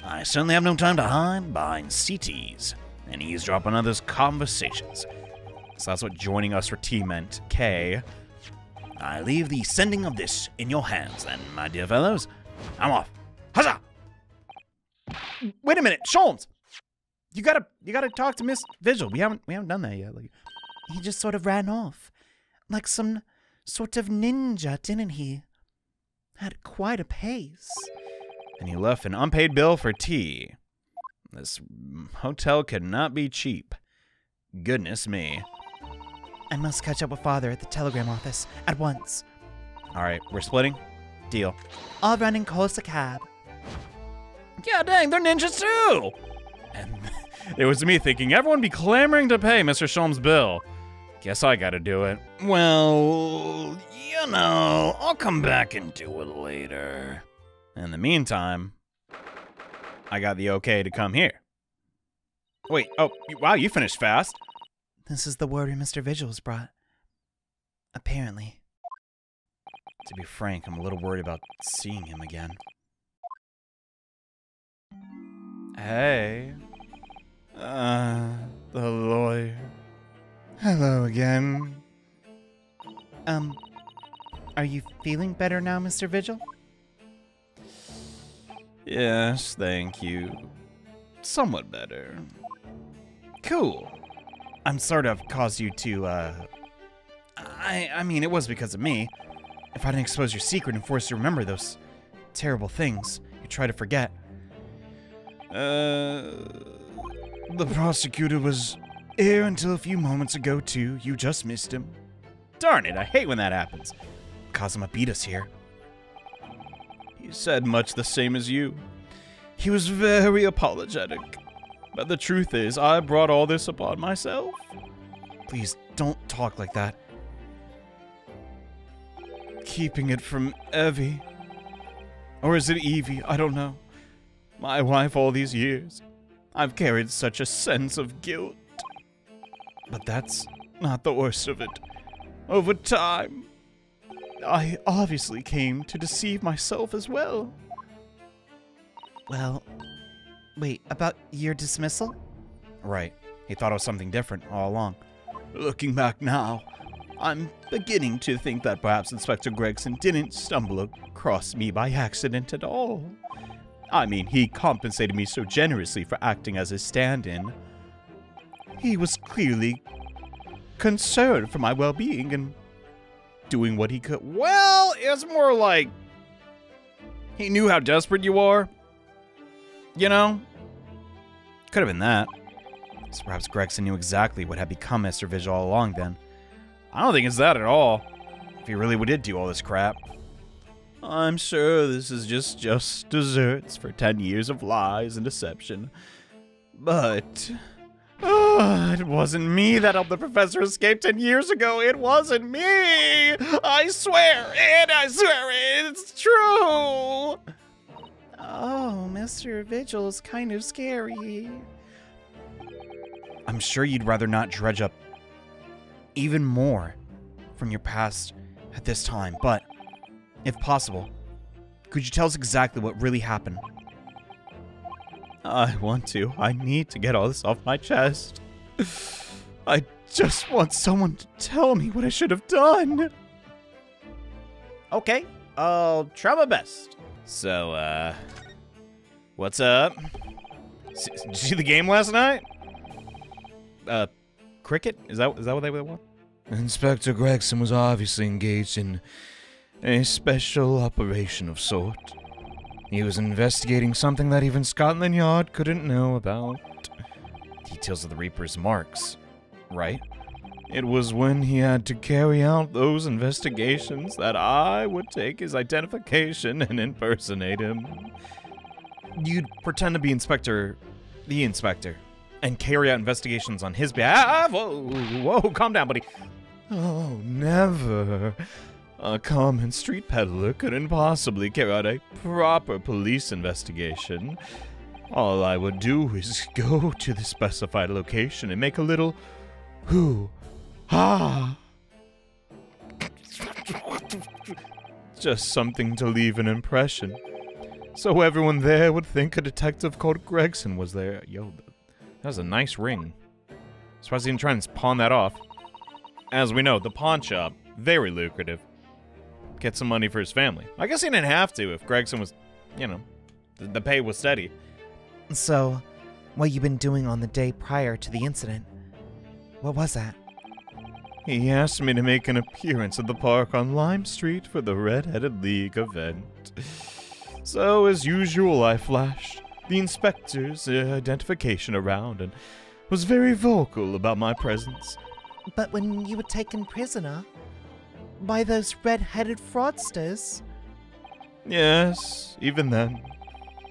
I certainly have no time to hide behind CTs and eavesdrop on others' conversations.
So that's what joining us for tea meant. K.
I leave the sending of this in your hands, then, my dear fellows. I'm off. Huzzah!
Wait a minute, Sholmes! You gotta talk to Miss Vigil. We haven't done that yet. Like,
He just sort of ran off. Like some sort of ninja, didn't he? Had quite a pace.
and he left an unpaid bill for tea. This hotel could not be cheap. Goodness me.
I must catch up with Father at the telegram office at once.
All right, we're splitting. Deal.
I'll run and call us a cab.
Yeah, dang, they're ninjas too! And it was me thinking everyone be clamoring to pay Mr. Sholmes' bill. Guess I gotta do it.
Well, you know, I'll come back and do it later.
In the meantime, I got the okay to come here. Wait, oh, wow, you finished fast.
This is the word Mr. Vigil's brought. Apparently.
To be frank, I'm a little worried about seeing him again. Hey. The lawyer. Hello again.
Are you feeling better now, Mr. Vigil?
Yes, thank you. Somewhat better. Cool. I'm sorry to have caused you to, I mean, it was because of me. If I didn't expose your secret and force you to remember those terrible things you try to forget. The prosecutor was here until a few moments ago, too. You just missed him. Darn it, I hate when that happens. Kazuma beat us here. He said much the same as you. He was very apologetic. But the truth is, I brought all this upon myself. Please, don't talk like that. Keeping it from Evie. Or is it Evie? I don't know. My wife all these years. I've carried such a sense of guilt. But that's not the worst of it. Over time, I obviously came to deceive myself as well.
Well, wait, about your dismissal?
Right. He thought it was something different all along. Looking back now, I'm beginning to think that perhaps Inspector Gregson didn't stumble across me by accident at all. I mean, he compensated me so generously for acting as his stand-in. He was clearly concerned for my well-being and doing what he could. Well, it's more like he knew how desperate you are. You know? Could have been that. So perhaps Gregson knew exactly what had become Mr. Vigil all along then. I don't think it's that at all. If he really did do all this crap. I'm sure this is just desserts for 10 years of lies and deception. But it wasn't me that helped the professor escape 10 years ago. It wasn't me. I swear it's true.
Oh, Mr. Vigil's kind of scary.
I'm sure you'd rather not dredge up even more from your past at this time, but if possible, could you tell us exactly what really happened? I want to. I need to get all this off my chest. I just want someone to tell me what I should have done. Okay, I'll try my best. So, what's up? Did you see the game last night? Cricket? Is that what they want? Inspector Gregson was obviously engaged in a special operation of sort. He was investigating something that even Scotland Yard couldn't know about. Details of the Reaper's marks, right? It was when he had to carry out those investigations that I would take his identification and impersonate him. You'd pretend to be the inspector, and carry out investigations on his behalf? Whoa, calm down, buddy. Oh, never. A common street peddler couldn't possibly carry out a proper police investigation. All I would do is go to the specified location and make a little hoo-ha. just something to leave an impression. So everyone there would think a detective called Gregson was there. Yo, that was a nice ring. Surprised he didn't try and pawn that off. As we know, the pawn shop, very lucrative. Get some money for his family. I guess he didn't have to if Gregson was, you know, the pay was steady.
So, what you been doing on the day prior to the incident? What was that?
He asked me to make an appearance at the park on Lime Street for the Red-Headed League event. So, as usual, I flashed the inspector's identification around and was very vocal about my presence.
But when you were taken prisoner by those red-headed fraudsters?
Yes, even then.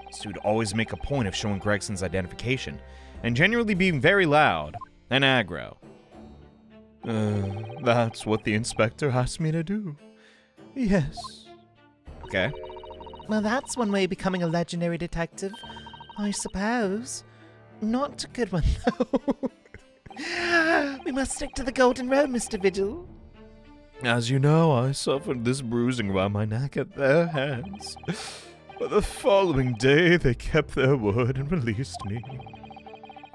This dude always make a point of showing Gregson's identification, and generally being very loud and aggro. That's what the inspector asked me to do. Yes. Okay.
Well, that's one way of becoming a legendary detective, I suppose. Not a good one, though. We must stick to the golden road, Mr. Vigil.
As you know, I suffered this bruising around my neck at their hands. But the following day, they kept their word and released me.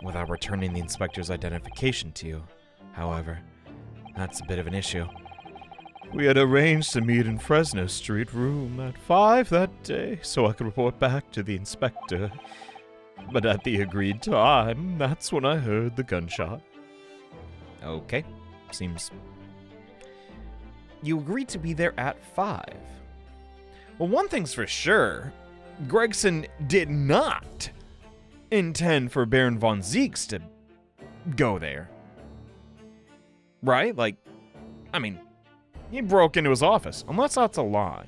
Without returning the inspector's identification to you, however, that's a bit of an issue. We had arranged to meet in Fresno Street room at 5 that day, so I could report back to the inspector. But at the agreed time, that's when I heard the gunshot. Okay, seems... You agreed to be there at 5. Well, one thing's for sure. Gregson did not intend for Baron von Zieks to go there. Right? Like, I mean, he broke into his office, unless that's a lie.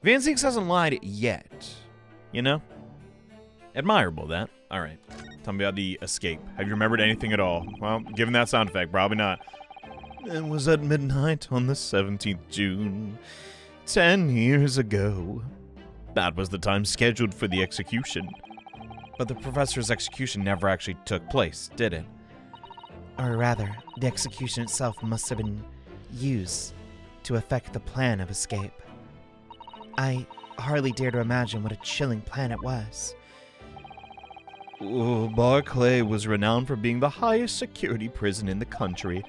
Van Zieks hasn't lied yet, you know? Admirable, that. All right. Tell me about the escape. Have you remembered anything at all? Well, given that sound effect, probably not. It was at midnight on the 17th June, 10 years ago. That was the time scheduled for the execution. But the professor's execution never actually took place, did it?
Or rather, the execution itself must have been used to effect the plan of escape. I hardly dare to imagine what a chilling plan it was.
Barclay was renowned for being the highest security prison in the country.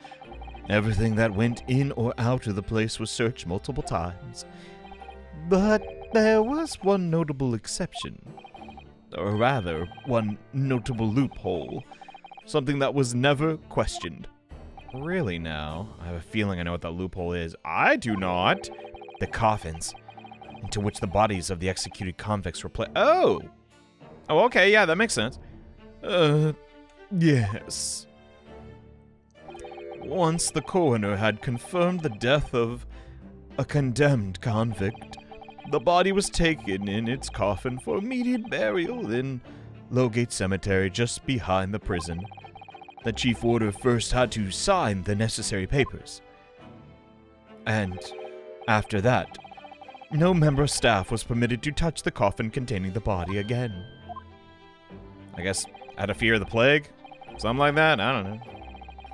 Everything that went in or out of the place was searched multiple times. But there was one notable exception. Or rather, one notable loophole. Something that was never questioned. Really now? I have a feeling I know what that loophole is. I do not. The coffins, into which the bodies of the executed convicts were placed. Oh! Oh, okay, yeah, that makes sense. Yes. Once the coroner had confirmed the death of a condemned convict, the body was taken in its coffin for immediate burial in Lowgate Cemetery just behind the prison. The chief warder first had to sign the necessary papers. And after that, no member of staff was permitted to touch the coffin containing the body again. I guess out of fear of the plague? Something like that? I don't know.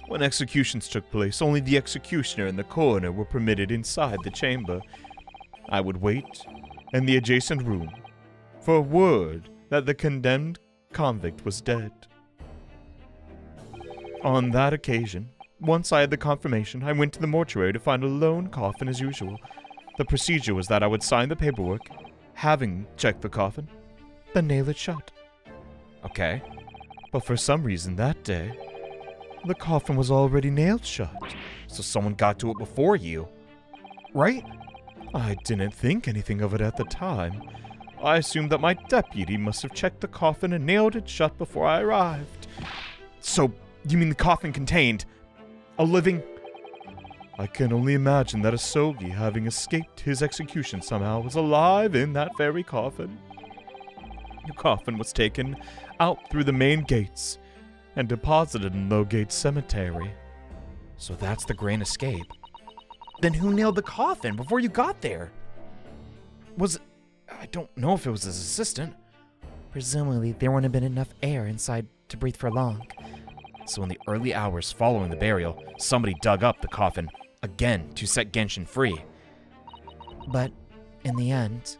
When executions took place, only the executioner and the coroner were permitted inside the chamber. I would wait in the adjacent room for word that the condemned convict was dead. On that occasion, once I had the confirmation, I went to the mortuary to find a lone coffin as usual. The procedure was that I would sign the paperwork, having checked the coffin, then nail it shut. Okay, but for some reason that day, the coffin was already nailed shut, so someone got to it before you, right? I didn't think anything of it at the time. I assumed that my deputy must have checked the coffin and nailed it shut before I arrived. So, you mean the coffin contained a living... I can only imagine that Asogi, having escaped his execution somehow, was alive in that very coffin. The coffin was taken out through the main gates and deposited in Lowgate Cemetery. So that's the grand escape. Then who nailed the coffin before you got there? Was it... I don't know if it was his assistant.
Presumably, there wouldn't have been enough air inside to breathe for long.
So in the early hours following the burial, somebody dug up the coffin again to set Genshin free.
But In the end,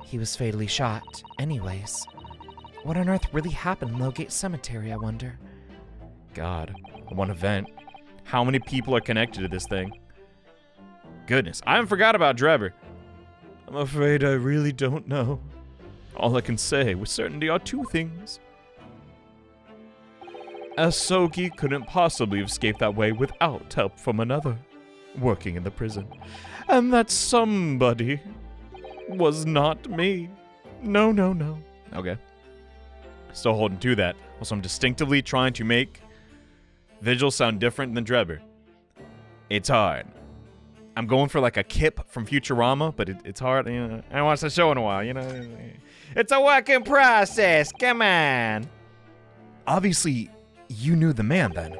he was fatally shot anyways. What on earth really happened in Lowgate Cemetery, I wonder?
God, one event. How many people are connected to this thing? Goodness, I haven't forgot about Trevor. I'm afraid I really don't know. All I can say with certainty are two things. Asogi couldn't possibly have escaped that way without help from another working in the prison. And that somebody was not me. No, no, no. Okay. Still holding to that. Also, I'm distinctively trying to make Vigil sound different than Trevor. It's hard. I'm going for like a Kip from Futurama, but it's hard. You know, I haven't watched the show in a while, you know. It's a work in process. Come on. Obviously, you knew the man then.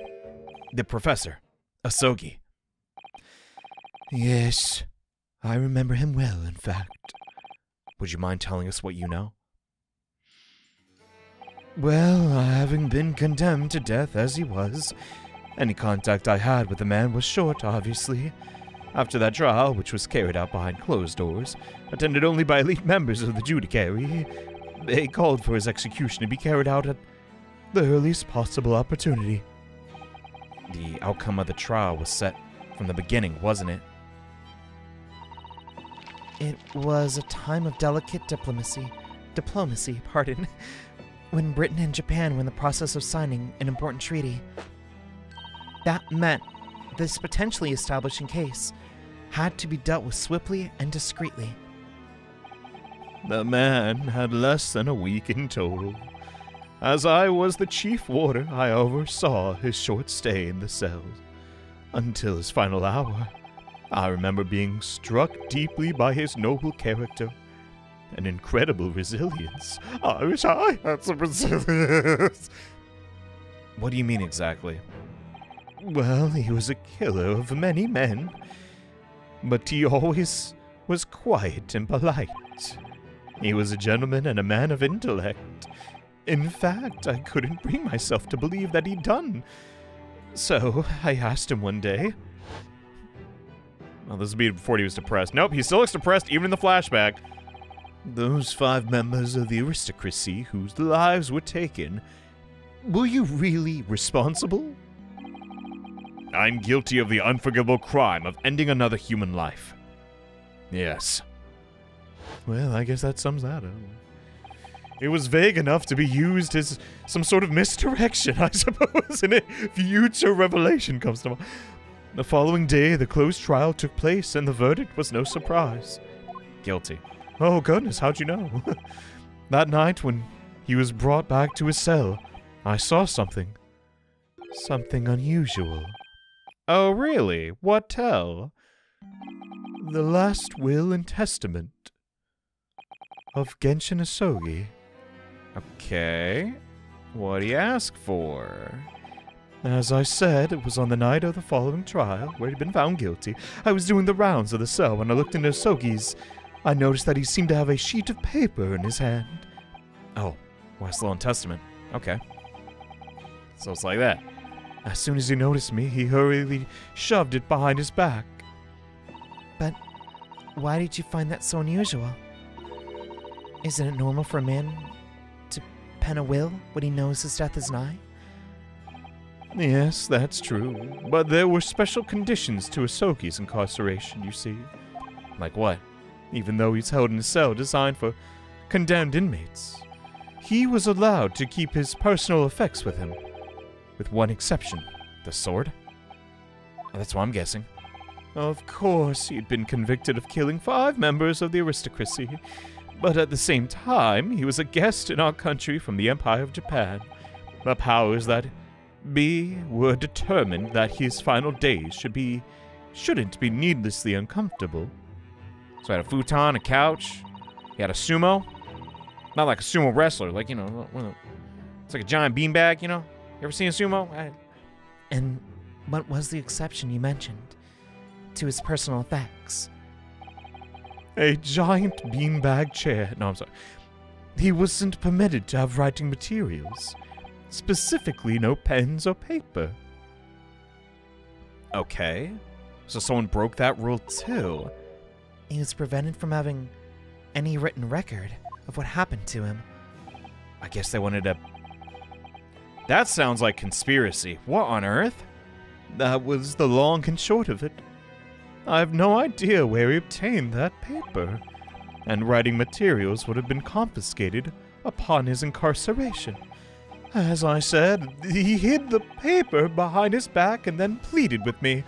The professor. Asogi.
Yes, I remember him well, in fact.
Would you mind telling us what you know?
Well, having been condemned to death as he was, any contact I had with the man was short, obviously. After that trial, which was carried out behind closed doors, attended only by elite members of the judiciary, they called for his execution to be carried out at the earliest possible opportunity.
The outcome of the trial was set from the beginning, wasn't it?
It was a time of delicate diplomacy, when Britain and Japan were in the process of signing an important treaty. That meant this potentially establishing case had to be dealt with swiftly and discreetly.
The man had less than a week in total. As I was the chief warder, I oversaw his short stay in the cells. Until his final hour, I remember being struck deeply by his noble character and incredible resilience. I wish I had some resilience. What do you mean exactly?
Well, he was a killer of many men, but he always was quiet and polite. He was a gentleman and a man of intellect. In fact, I couldn't bring myself to believe that he'd done. So I asked him one day.
Well, this would be before he was depressed. Nope, he still looks depressed, even in the flashback.
Those 5 members of the aristocracy whose lives were taken, were you really responsible?
I'm guilty of the unforgivable crime of ending another human life. Yes.
Well, I guess that sums that up.
It was vague enough to be used as some sort of misdirection, I suppose, and a future revelation comes to mind.
The following day, the closed trial took place, and the verdict was no surprise.
Guilty.
Oh, goodness, how'd you know? That night, when he was brought back to his cell, I saw something. Something unusual.
Oh, really? What tell?
The last will and testament of Genshin Asogi.
Okay. What do you ask for?
As I said, it was on the night of the following trial, where he'd been found guilty. I was doing the rounds of the cell when I looked into Asogi's. I noticed that he seemed to have a sheet of paper in his hand.
Oh, West Lawn Testament. Okay. So it's like that.
As soon as he noticed me, he hurriedly shoved it behind his back.
But why did you find that so unusual? Isn't it normal for a man to pen a will when he knows his death is nigh?
Yes, that's true. But there were special conditions to Asogi's incarceration, you see.
Like what?
Even though he's held in a cell designed for condemned inmates, he was allowed to keep his personal effects with him. With one exception.
The sword? That's what I'm guessing.
Of course, he'd been convicted of killing 5 members of the aristocracy, but at the same time, he was a guest in our country from the Empire of Japan. The powers that be were determined that his final days shouldn't be needlessly uncomfortable.
So he had a futon, a couch, he had a sumo. Not like a sumo wrestler, like, you know, it's like a giant beanbag, you know? You ever seen a sumo?
And what was the exception you mentioned to his personal effects?
A giant beanbag chair. No, I'm sorry. He wasn't permitted to have writing materials. Specifically, no pens or paper.
Okay. So someone broke that rule too.
he was prevented from having any written record of what happened to him.
I guess they wanted to... That sounds like conspiracy. What on earth? That was the long and short of it. I have no idea where he obtained that paper, and writing materials would have been confiscated upon his incarceration. As I said, he hid the paper behind his back and then pleaded with me.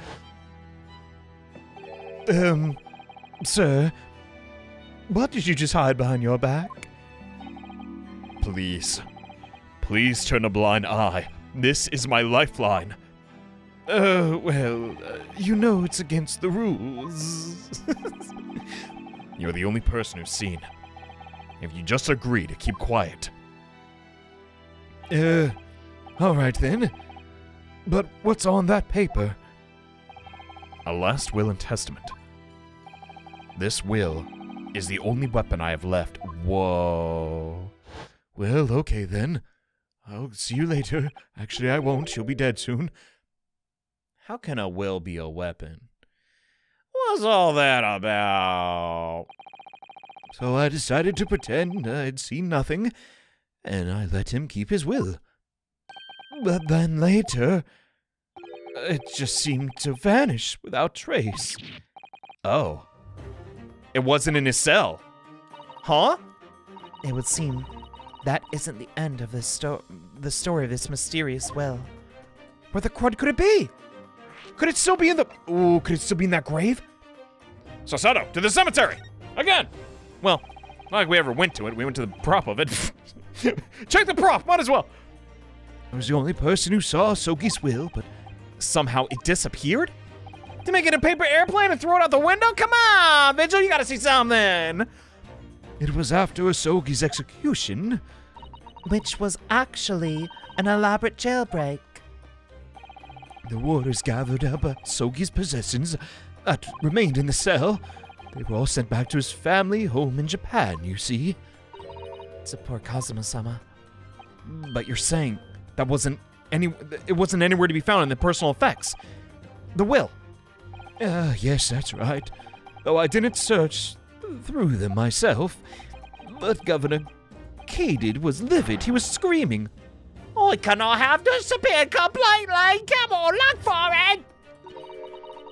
Sir, what did you just hide behind your back? Please. Please turn a blind eye. This is my lifeline. Well, you know it's against the rules. You're the only person who's seen. If you just agree to keep quiet. Alright then. But what's on that paper? A last will and testament. This will is the only weapon I have left. Whoa. Well, okay then. I'll see you later. Actually, I won't. She'll be dead soon. How can a will be a weapon? What's all that about? So I decided to pretend I'd seen nothing, and I let him keep his will. But then later, it just seemed to vanish without trace. Oh. It wasn't in his cell. Huh?
It would seem that isn't the end of the story of this mysterious will.
Where the crud could it be? Could it still be in the... Ooh, could it still be in that grave? Sasato, to the cemetery! Again! Well, not like we ever went to it. We went to the prop of it. Check the prop, might as well. I was the only person who saw Sogi's will, but somehow it disappeared? To make it a paper airplane and throw it out the window? Come on, Vigil, you gotta see something. It was after Sogi's execution.
Which was actually an elaborate jailbreak.
The warders gathered up Sogi's possessions that remained in the cell. They were all sent back to his family home in Japan, you see.
It's a poor Kazuma-sama.
But you're saying that it wasn't anywhere to be found in the personal effects. The will. Yes, that's right. Though I didn't search through them myself. But Governor Kaded was livid. He was screaming. I cannot have disappeared completely. Come on, look for it.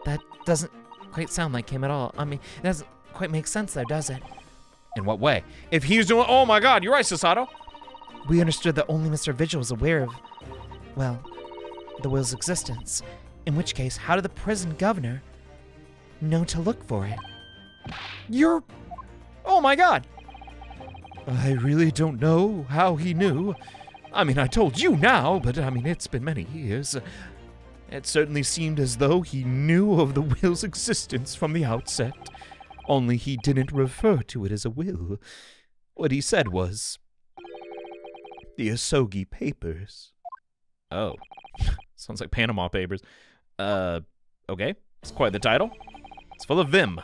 That doesn't quite sound like him at all. I mean, it doesn't quite make sense though, does it?
In what way? If he's doing... Oh my god, you're right, Sasato.
We understood that only Mr. Vigil was aware of, well, the will's existence. In which case, how did the prison governor know to look for it?
You're... Oh my god. I really don't know how he knew. I mean, I told you now, but I mean, it's been many years. It certainly seemed as though he knew of the will's existence from the outset. Only he didn't refer to it as a will. What he said was... the Asogi Papers. Oh. Sounds like Panama Papers. Okay. It's quite the title. It's full of vim,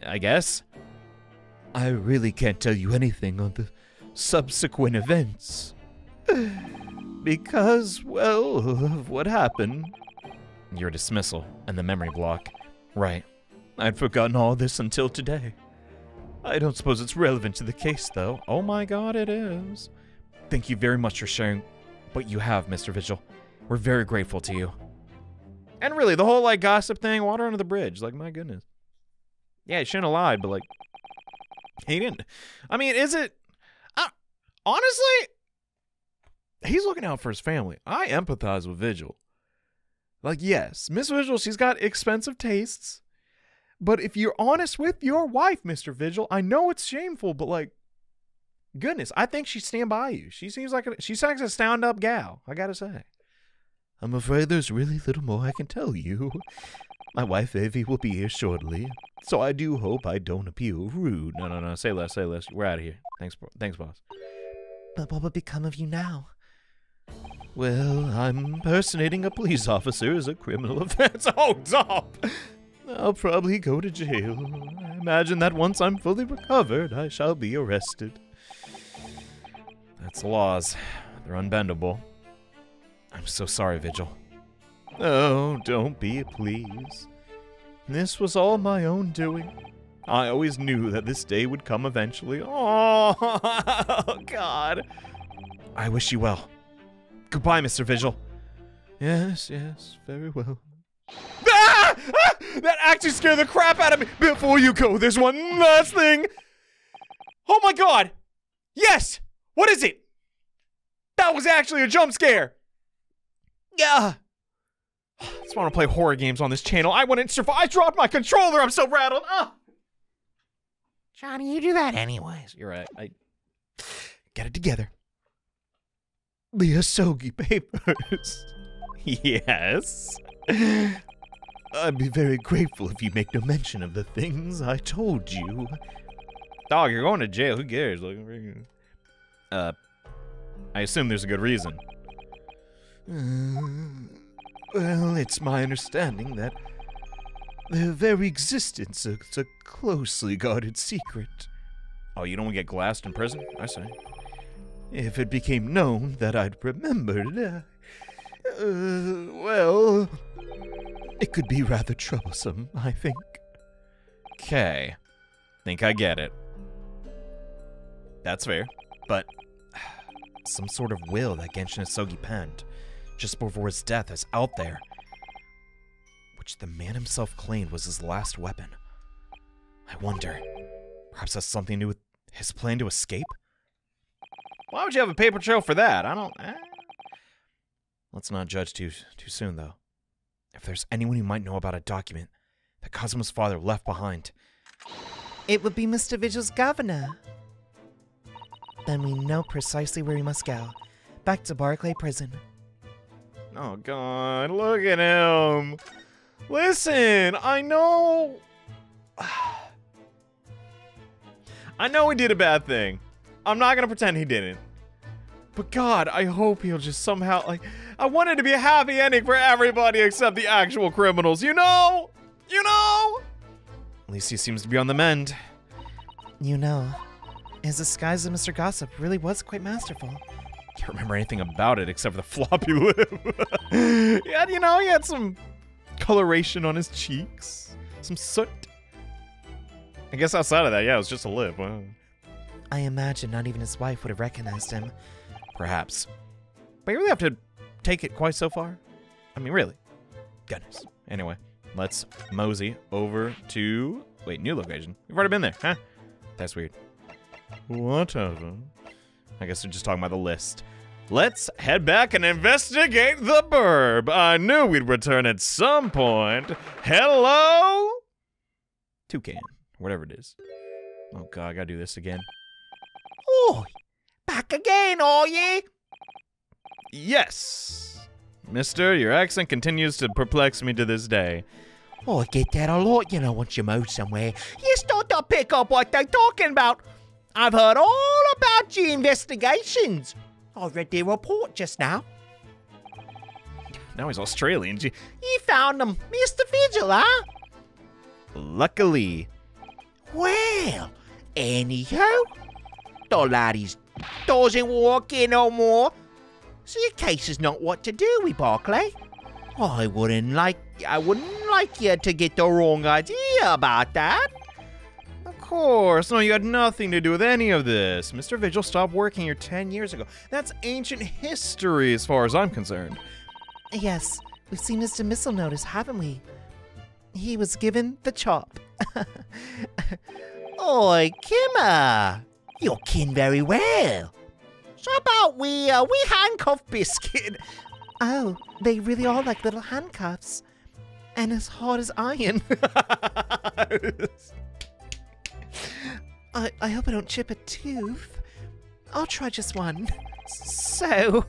I guess. I really can't tell you anything on the subsequent events. Because, well, of what happened. Your dismissal and the memory block. Right. I'd forgotten all this until today. I don't suppose it's relevant to the case, though. Oh my god, it is. Thank you very much for sharing what you have, Mr. Vigil. We're very grateful to you. And really, the whole, like, gossip thing, water under the bridge. Like, my goodness. Yeah, he shouldn't have lied, but, like, he didn't. I mean, is it... honestly, he's looking out for his family. I empathize with Vigil. Like, yes, Miss Vigil, she's got expensive tastes. But if you're honest with your wife, Mr. Vigil, I know it's shameful, but, like, goodness, I think she'd stand by you. She seems like a stand-up gal, I gotta say. I'm afraid there's really little more I can tell you. My wife, Evie, will be here shortly, so I do hope I don't appear rude. No, say less. We're out of here. Thanks, boss.
But what would become of you now?
Well, I'm impersonating a police officer as a criminal offense. Oh, stop! I'll probably go to jail. I imagine that once I'm fully recovered, I shall be arrested. That's the laws. They're unbendable. I'm so sorry, Vigil. Oh, don't be, please. This was all my own doing. I always knew that this day would come eventually. Oh, God. I wish you well. Goodbye, Mr. Vigil. Yes, yes, very well. Ah! Ah! That actually scared the crap out of me. Before you go, there's one last thing. Oh my God. Yes. What is it? That was actually a jump scare. Yeah. I just want to play horror games on this channel. I wouldn't survive. I dropped my controller. I'm so rattled. Johnny, you do that anyways. You're right. I get it together. The Asogi papers. Yes. I'd be very grateful if you make no mention of the things I told you. Dog, you're going to jail. Who cares? I assume there's a good reason. Well, it's my understanding that the very existence is a closely guarded secret. Oh, you don't get glassed in prison? I see. If it became known that I'd remembered, well, it could be rather troublesome, I think. Okay. Think I get it. That's fair, but some sort of will that Genshin Asogi penned just before his death is out there, which the man himself claimed was his last weapon. I wonder, perhaps that's something to do with his plan to escape? Why would you have a paper trail for that? I don't... Let's not judge too soon, though. If there's anyone who might know about a document that Kazuma's father left behind...
It would be Mr. Vigil's governor. Then we know precisely where he must go. Back to Barclay Prison.
Oh, God, look at him. Listen, I know... I know he did a bad thing. I'm not gonna pretend he didn't. But God, I hope he'll just somehow, like... I want it to be a happy ending for everybody except the actual criminals, you know? You know? At least he seems to be on the mend.
You know, his disguise as Mr. Gossip really was quite masterful.
Can't remember anything about it except for the floppy lip. Yeah, you know, he had some coloration on his cheeks. Some soot. I guess outside of that, yeah, it was just a lip. Wow.
I imagine not even his wife would have recognized him.
Perhaps. But you really have to take it quite so far? I mean, really? Goodness. Anyway, let's mosey over to... Wait, new location. We've already been there, huh? That's weird. Whatever. I guess we're just talking about the list. Let's head back and investigate the burb. I knew we'd return at some point. Hello? Toucan. Whatever it is. Oh, God, I gotta do this again.
Oh, back again, are ye?
Yes. Mister, your accent continues to perplex me to this day.
Oh, I get that a lot, you know, once you move somewhere. You start to pick up what they're talking about. I've heard all about your investigations. I read their report just now.
Now he's Australian.
You found them, Mr. Vigil, huh?
Luckily.
Well, anyhow, the laddie doesn't walk in no more. So your case is not what to do with Barclay. I wouldn't like you to get the wrong idea about that.
Of course. No, you had nothing to do with any of this. Mr. Vigil stopped working here 10 years ago. That's ancient history as far as I'm concerned.
Yes, we've seen his dismissal notice, haven't we? He was given the chop. Oi, Kimmer! You're kin very well. So about we handcuff Biscuit? Oh, they really are like little handcuffs. And as hard as iron. I hope I don't chip a tooth. I'll try just one. So...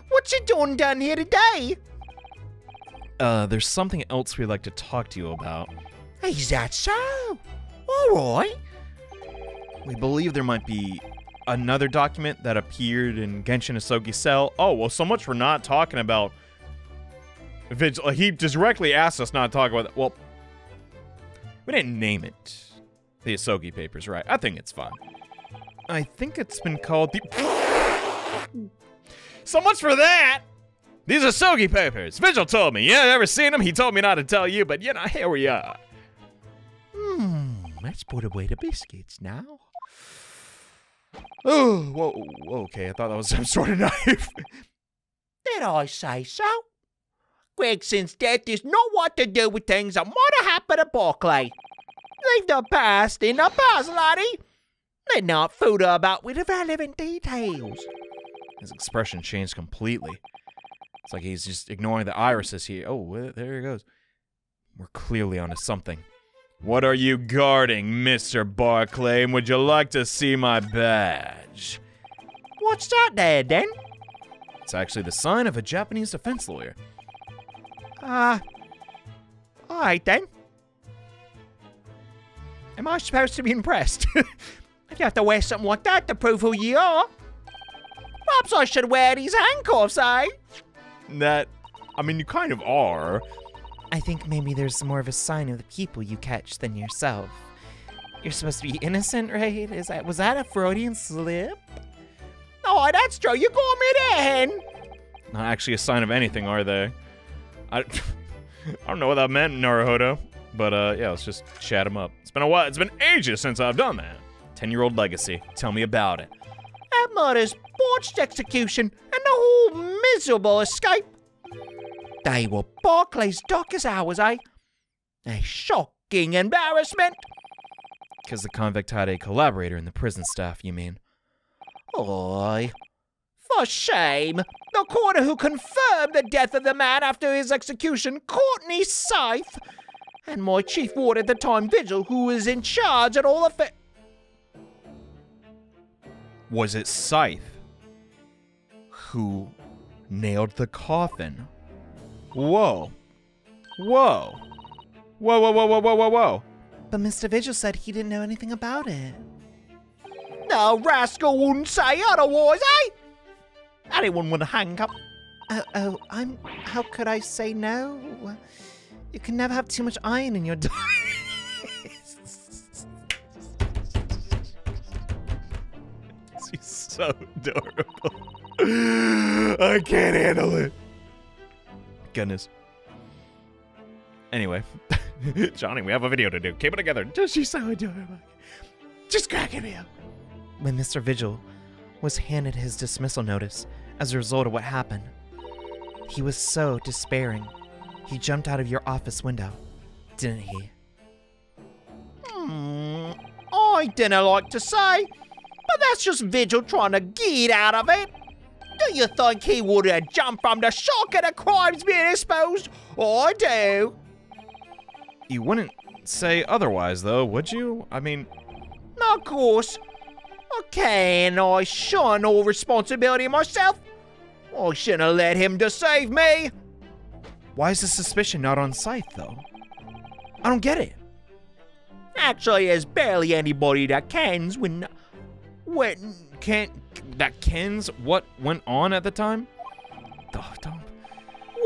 what you doing down here today?
There's something else we'd like to talk to you about.
Is that so? All right.
We believe there might be another document that appeared in Genshin Asogi's cell. Oh, well, so much for not talking about Vigil. He directly asked us not to talk about it. Well, we didn't name it the Asogi Papers, right? I think it's fine. I think it's been called the... So much for that! These are Sogi papers. Vigil told me. Yeah, never seen them. He told me not to tell you, but you know, here we are.
Let's put away the biscuits now.
Oh, whoa, okay. I thought that was some sort of knife.
Did I say so? Gregson's death is not what to do with things that might have happened at Barclay. Leave the past in the past, laddie. They're not fooled about with irrelevant details.
His expression changed completely. It's like he's just ignoring the irises here. Oh, there he goes. We're clearly onto something. What are you guarding, Mr. Barclay? And would you like to see my badge?
What's that there, then?
It's actually the sign of a Japanese defense lawyer.
Alright then. Am I supposed to be impressed? You have to wear something like that to prove who you are. Perhaps I should wear these handcuffs, eh?
I mean, you kind of are.
I think maybe there's more of a sign of the people you catch than yourself. You're supposed to be innocent, right? Was that a Freudian slip?
Oh, that's true. You got me there, hen.
Not actually a sign of anything, are they? I don't know what that meant, Naruhodo. But, yeah, let's just chat him up. It's been a while. It's been ages since I've done that. 10-year-old legacy. Tell me about it.
That murder's botched execution and the whole miserable escape. They were Barclay's darkest hours, eh? A shocking embarrassment.
Because the convict had a collaborator in the prison staff, you mean?
Aye. For shame. The coroner who confirmed the death of the man after his execution, Courtney Scythe, and my chief ward at the time, Vigil, who was in charge at all affairs.
Was it Scythe who nailed the coffin? Whoa. Whoa. Whoa, whoa, whoa, whoa, whoa, whoa, whoa.
But Mr. Vigil said he didn't know anything about it.
The rascal wouldn't say otherwise, eh? Anyone with a handcuff?
How could I say no? You can never have too much iron in your diet.
She's so adorable. I can't handle it. Goodness. Anyway, Johnny, we have a video to do. Keep it together. She's so adorable. Just cracking me up.
When Mr. Vigil was handed his dismissal notice as a result of what happened, he was so despairing. He jumped out of your office window, didn't he?
I didn't like to say, but that's just Vigil trying to get out of it. Do you think he would have jumped from the shock of the crimes being exposed? I do.
You wouldn't say otherwise, though, would you? I mean...
Of course. I shun all responsibility myself. I shouldn't have let him deceive me.
Why is the suspicion not on Scythe, though? I don't get it.
Actually, there's barely anybody that kens
that kens what went on at the time?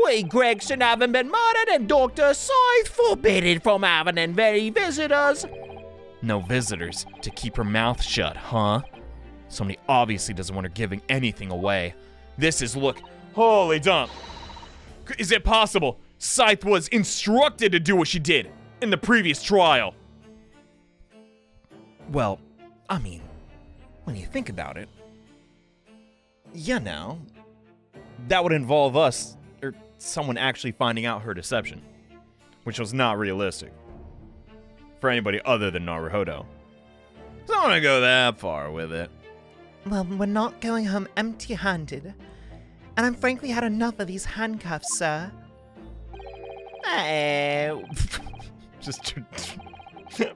We Gregson haven't been murdered and Dr. Scythe forbidden from having any visitors.
No visitors to keep her mouth shut, huh? Somebody obviously doesn't want her giving anything away. This is, look, holy dump. Is it possible Scythe was instructed to do what she did in the previous trial? Well, I mean, when you think about it, yeah, now, that would involve us, or someone actually finding out her deception, which was not realistic for anybody other than Naruhodo. So I don't want to go that far with it.
Well, we're not going home empty-handed. And I've frankly had enough of these handcuffs, sir.
Oh.
I'm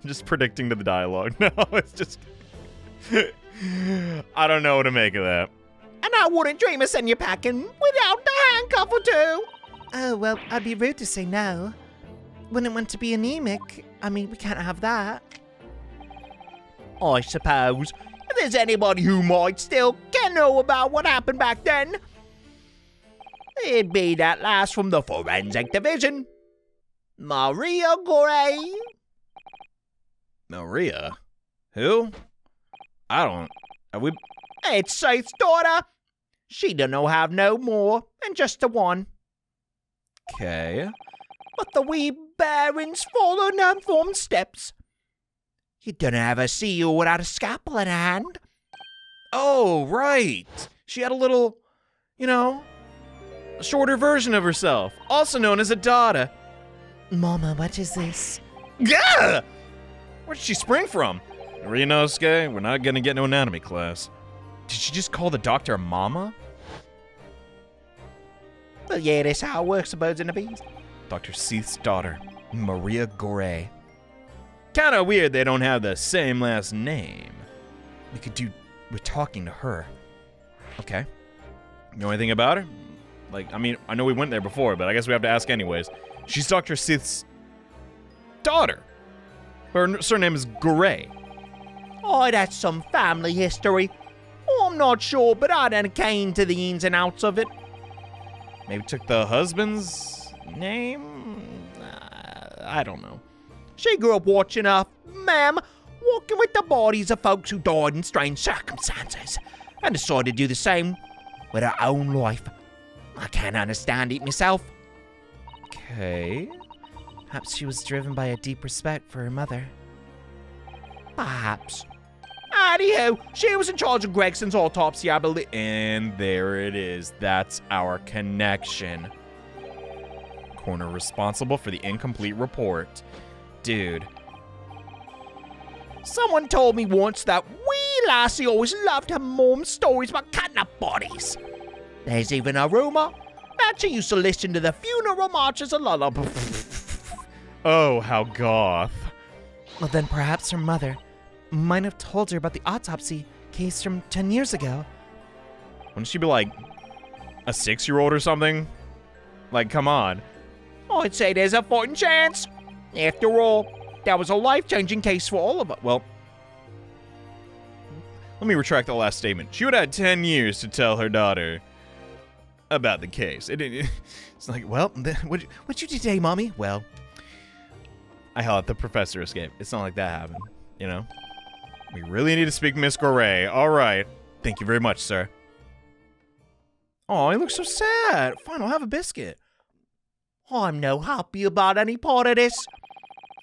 just predicting to the dialogue. No, it's just... I don't know what to make of that.
And I wouldn't dream of sending you packing without the handcuff or two.
Oh, well, I'd be rude to say no. Wouldn't want to be anemic. I mean, we can't have that.
I suppose if there's anybody who might still can know about what happened back then, it'd be that lass from the Forensic Division, Maria Gray.
Maria? Who? I don't... Are we...
It's Scythe's daughter. She don't know have no more than just the one.
Okay.
But the wee baron's following her form steps. You don't ever see you without a scalpel in her hand.
Oh, right. She had a little, you know, a shorter version of herself, also known as a daughter.
Mama, what is this?
Yeah! Where did she spring from? Rinosuke, we're not gonna get no anatomy class. Did she just call the doctor Mama?
But yeah, that's how it works, the birds and the bees.
Dr. Seath's daughter, Maria Gore. Kinda weird they don't have the same last name. We could do with talking to her. Okay. Know anything about her? Like, I mean, I know we went there before, but I guess we have to ask anyways. She's Dr. Seath's daughter. Her surname is Gore.
Oh, that's some family history. Oh, I'm not sure, but I done came to the ins and outs of it.
Maybe took the husband's name? I don't know.
She grew up watching her, ma'am, walking with the bodies of folks who died in strange circumstances, and decided to do the same with her own life. I can't understand it myself.
Okay.
Perhaps she was driven by a deep respect for her mother.
Perhaps. Anywho, she was in charge of Gregson's autopsy, I believe.
And there it is. That's our connection. Coroner responsible for the incomplete report. Dude.
Someone told me once that wee lassie always loved her mom's stories about cutting up bodies. There's even a rumor that she used to listen to the funeral marches a lullaby.
Oh, how goth.
Well, then perhaps her mother might have told her about the autopsy case from 10 years ago.
Wouldn't she be like a 6-year-old or something? Like, come on.
I'd say there's a fighting chance. After all, that was a life-changing case for all of us.
Well, let me retract the last statement. She would have had 10 years to tell her daughter about the case. It's like, well, what'd you do today, Mommy? Well, I helped the professor escape. It's not like that happened, you know? We really need to speak Miss Gore. All right. Thank you very much, sir. Oh, he looks so sad. Fine, I'll have a biscuit.
I'm no happy about any part of this.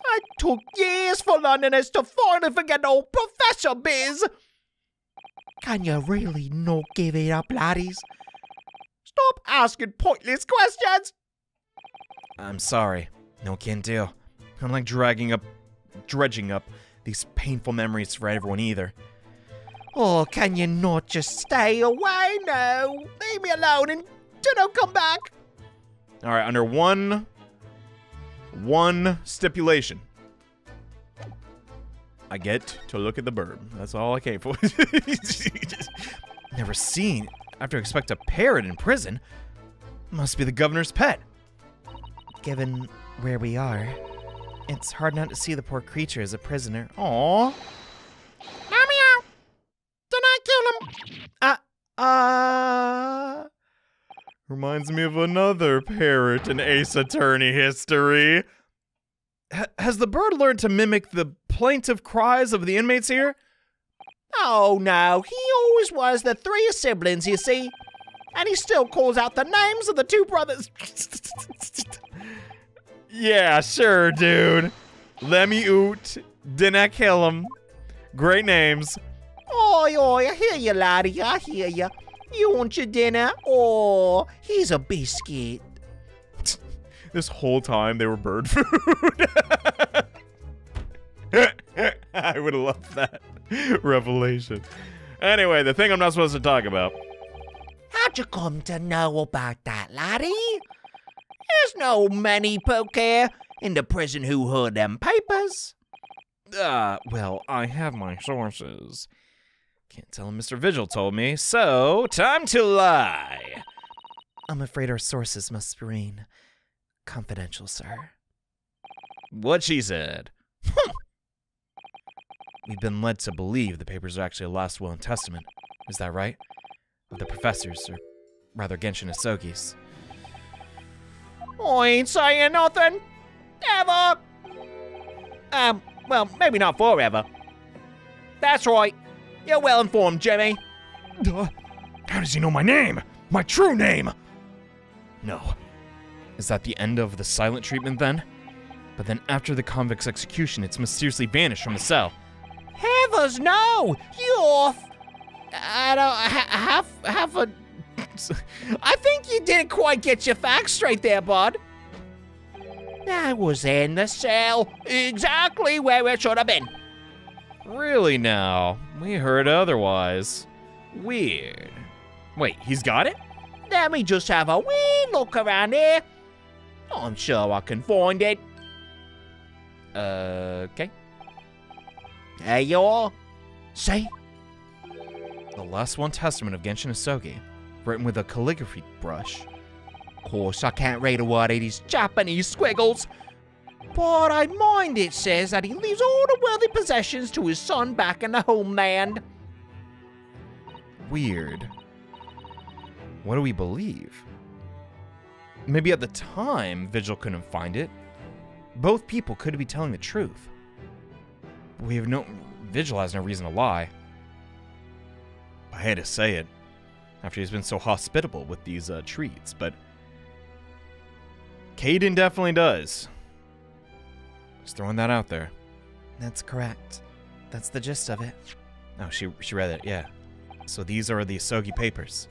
It took years for Londoners to finally forget the old Professor Biz. Can you really not give it up, laddies? Stop asking pointless questions.
I'm sorry. No can do. I don't like dredging up these painful memories for everyone either.
Oh, can you not just stay away now? Leave me alone and don't come back.
All right, under one stipulation. I get to look at the bird. That's all I came for. Never seen. I have to expect a parrot in prison. Must be the governor's pet.
Given where we are, it's hard not to see the poor creature as a prisoner.
Aww.
Let me out. Did I kill him?
Reminds me of another parrot in Ace Attorney history. Has the bird learned to mimic the plaintive cries of the inmates here?
Oh, no. He always was the 3 siblings, you see. And he still calls out the names of the 2 brothers.
Yeah, sure, dude. Lemmy Oot, Dinna Killam. Great names.
Oi, oi, I hear you, laddie. I hear you. You want your dinner? Oh, here's a biscuit.
This whole time they were bird food. I would love that revelation. Anyway, the thing I'm not supposed to talk about.
How'd you come to know about that, laddie? There's no many folk here in the prison who heard them papers.
Well, I have my sources. Can't tell him Mr. Vigil told me, so time to lie.
I'm afraid our sources must remain confidential, sir.
What she said. We've been led to believe the papers are actually a last will and testament. Is that right? Of the professors, or rather Genshin Asogi's.
I ain't saying nothing. Ever. Well, maybe not forever. That's right. You're well informed, Jimmy.
How does he know my name? My true name? No. Is that the end of the silent treatment then? But then after the convict's execution, it's mysteriously vanished from the cell.
Heavens, no! You're... I don't... have a... I think you didn't quite get your facts straight there, bud. I was in the cell, exactly where it should have been.
Really now? We heard otherwise. Weird. Wait, he's got it?
Let me just have a wee look around here. I'm sure I can find it. Okay. There you are. See?
The last one testament of Genshin Isogi, written with a calligraphy brush.
Of course, I can't read a word of these Japanese squiggles. But I mind it says that he leaves all the worldly possessions to his son back in the homeland.
Weird. What do we believe? Maybe at the time, Vigil couldn't find it. Both people could be telling the truth. Vigil has no reason to lie. I hate to say it, after he's been so hospitable with these treats, but Caden definitely does. Just throwing that out there.
That's correct. That's the gist of it.
Oh, she read it, yeah. So these are the Isogi papers.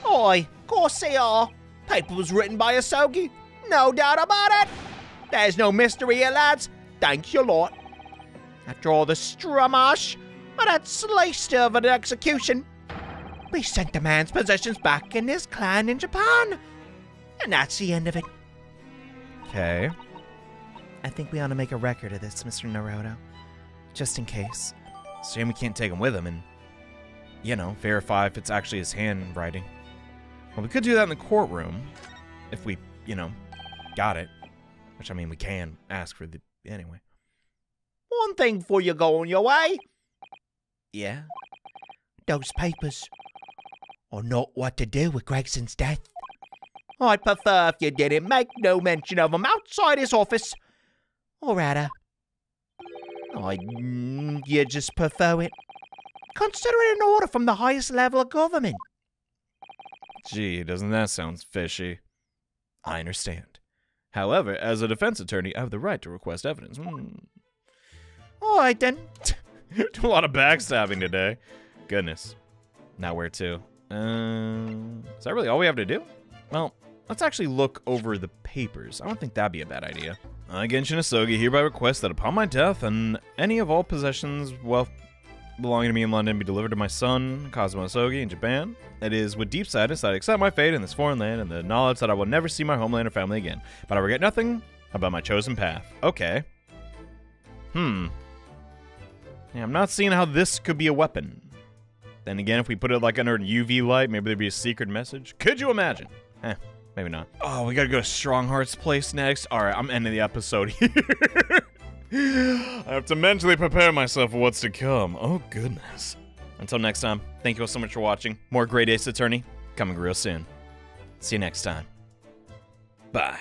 Aye, of course they are. Paper was written by Isogi. No doubt about it. There's no mystery here, lads. Thank you, Lord. After all the stramash and that slice of an execution, we sent the man's possessions back in his clan in Japan. And that's the end of it.
Okay.
I think we ought to make a record of this, Mr. Naruto. Just in case.
Shame we can't take him with him and, verify if it's actually his handwriting. Well, we could do that in the courtroom. If we, got it. Which, I mean, we can ask for the... Anyway.
One thing before you go on your way.
Yeah?
Those papers are not what to do with Gregson's death. I'd prefer if you didn't make no mention of him outside his office. Or rather, you just prefer it. Consider it an order from the highest level of government.
Gee, doesn't that sound fishy? I understand. However, as a defense attorney, I have the right to request evidence.
All right, then.
A lot of backstabbing today. Goodness. Now where to? Is that really all we have to do? Well, let's actually look over the papers. I don't think that'd be a bad idea. I, Genshin Isogi, hereby request that upon my death, and any of all possessions, wealth belonging to me in London be delivered to my son, Kazuma Isogi, in Japan. It is with deep sadness that I accept my fate in this foreign land and the knowledge that I will never see my homeland or family again. But I regret nothing about my chosen path. Okay. Yeah, I'm not seeing how this could be a weapon. Then again, if we put it like under an UV light, maybe there'd be a secret message. Could you imagine? Maybe not. Oh, we gotta go to Strongheart's place next. Alright, I'm ending the episode here. I have to mentally prepare myself for what's to come. Oh, goodness. Until next time, thank you all so much for watching. More Great Ace Attorney coming real soon. See you next time. Bye.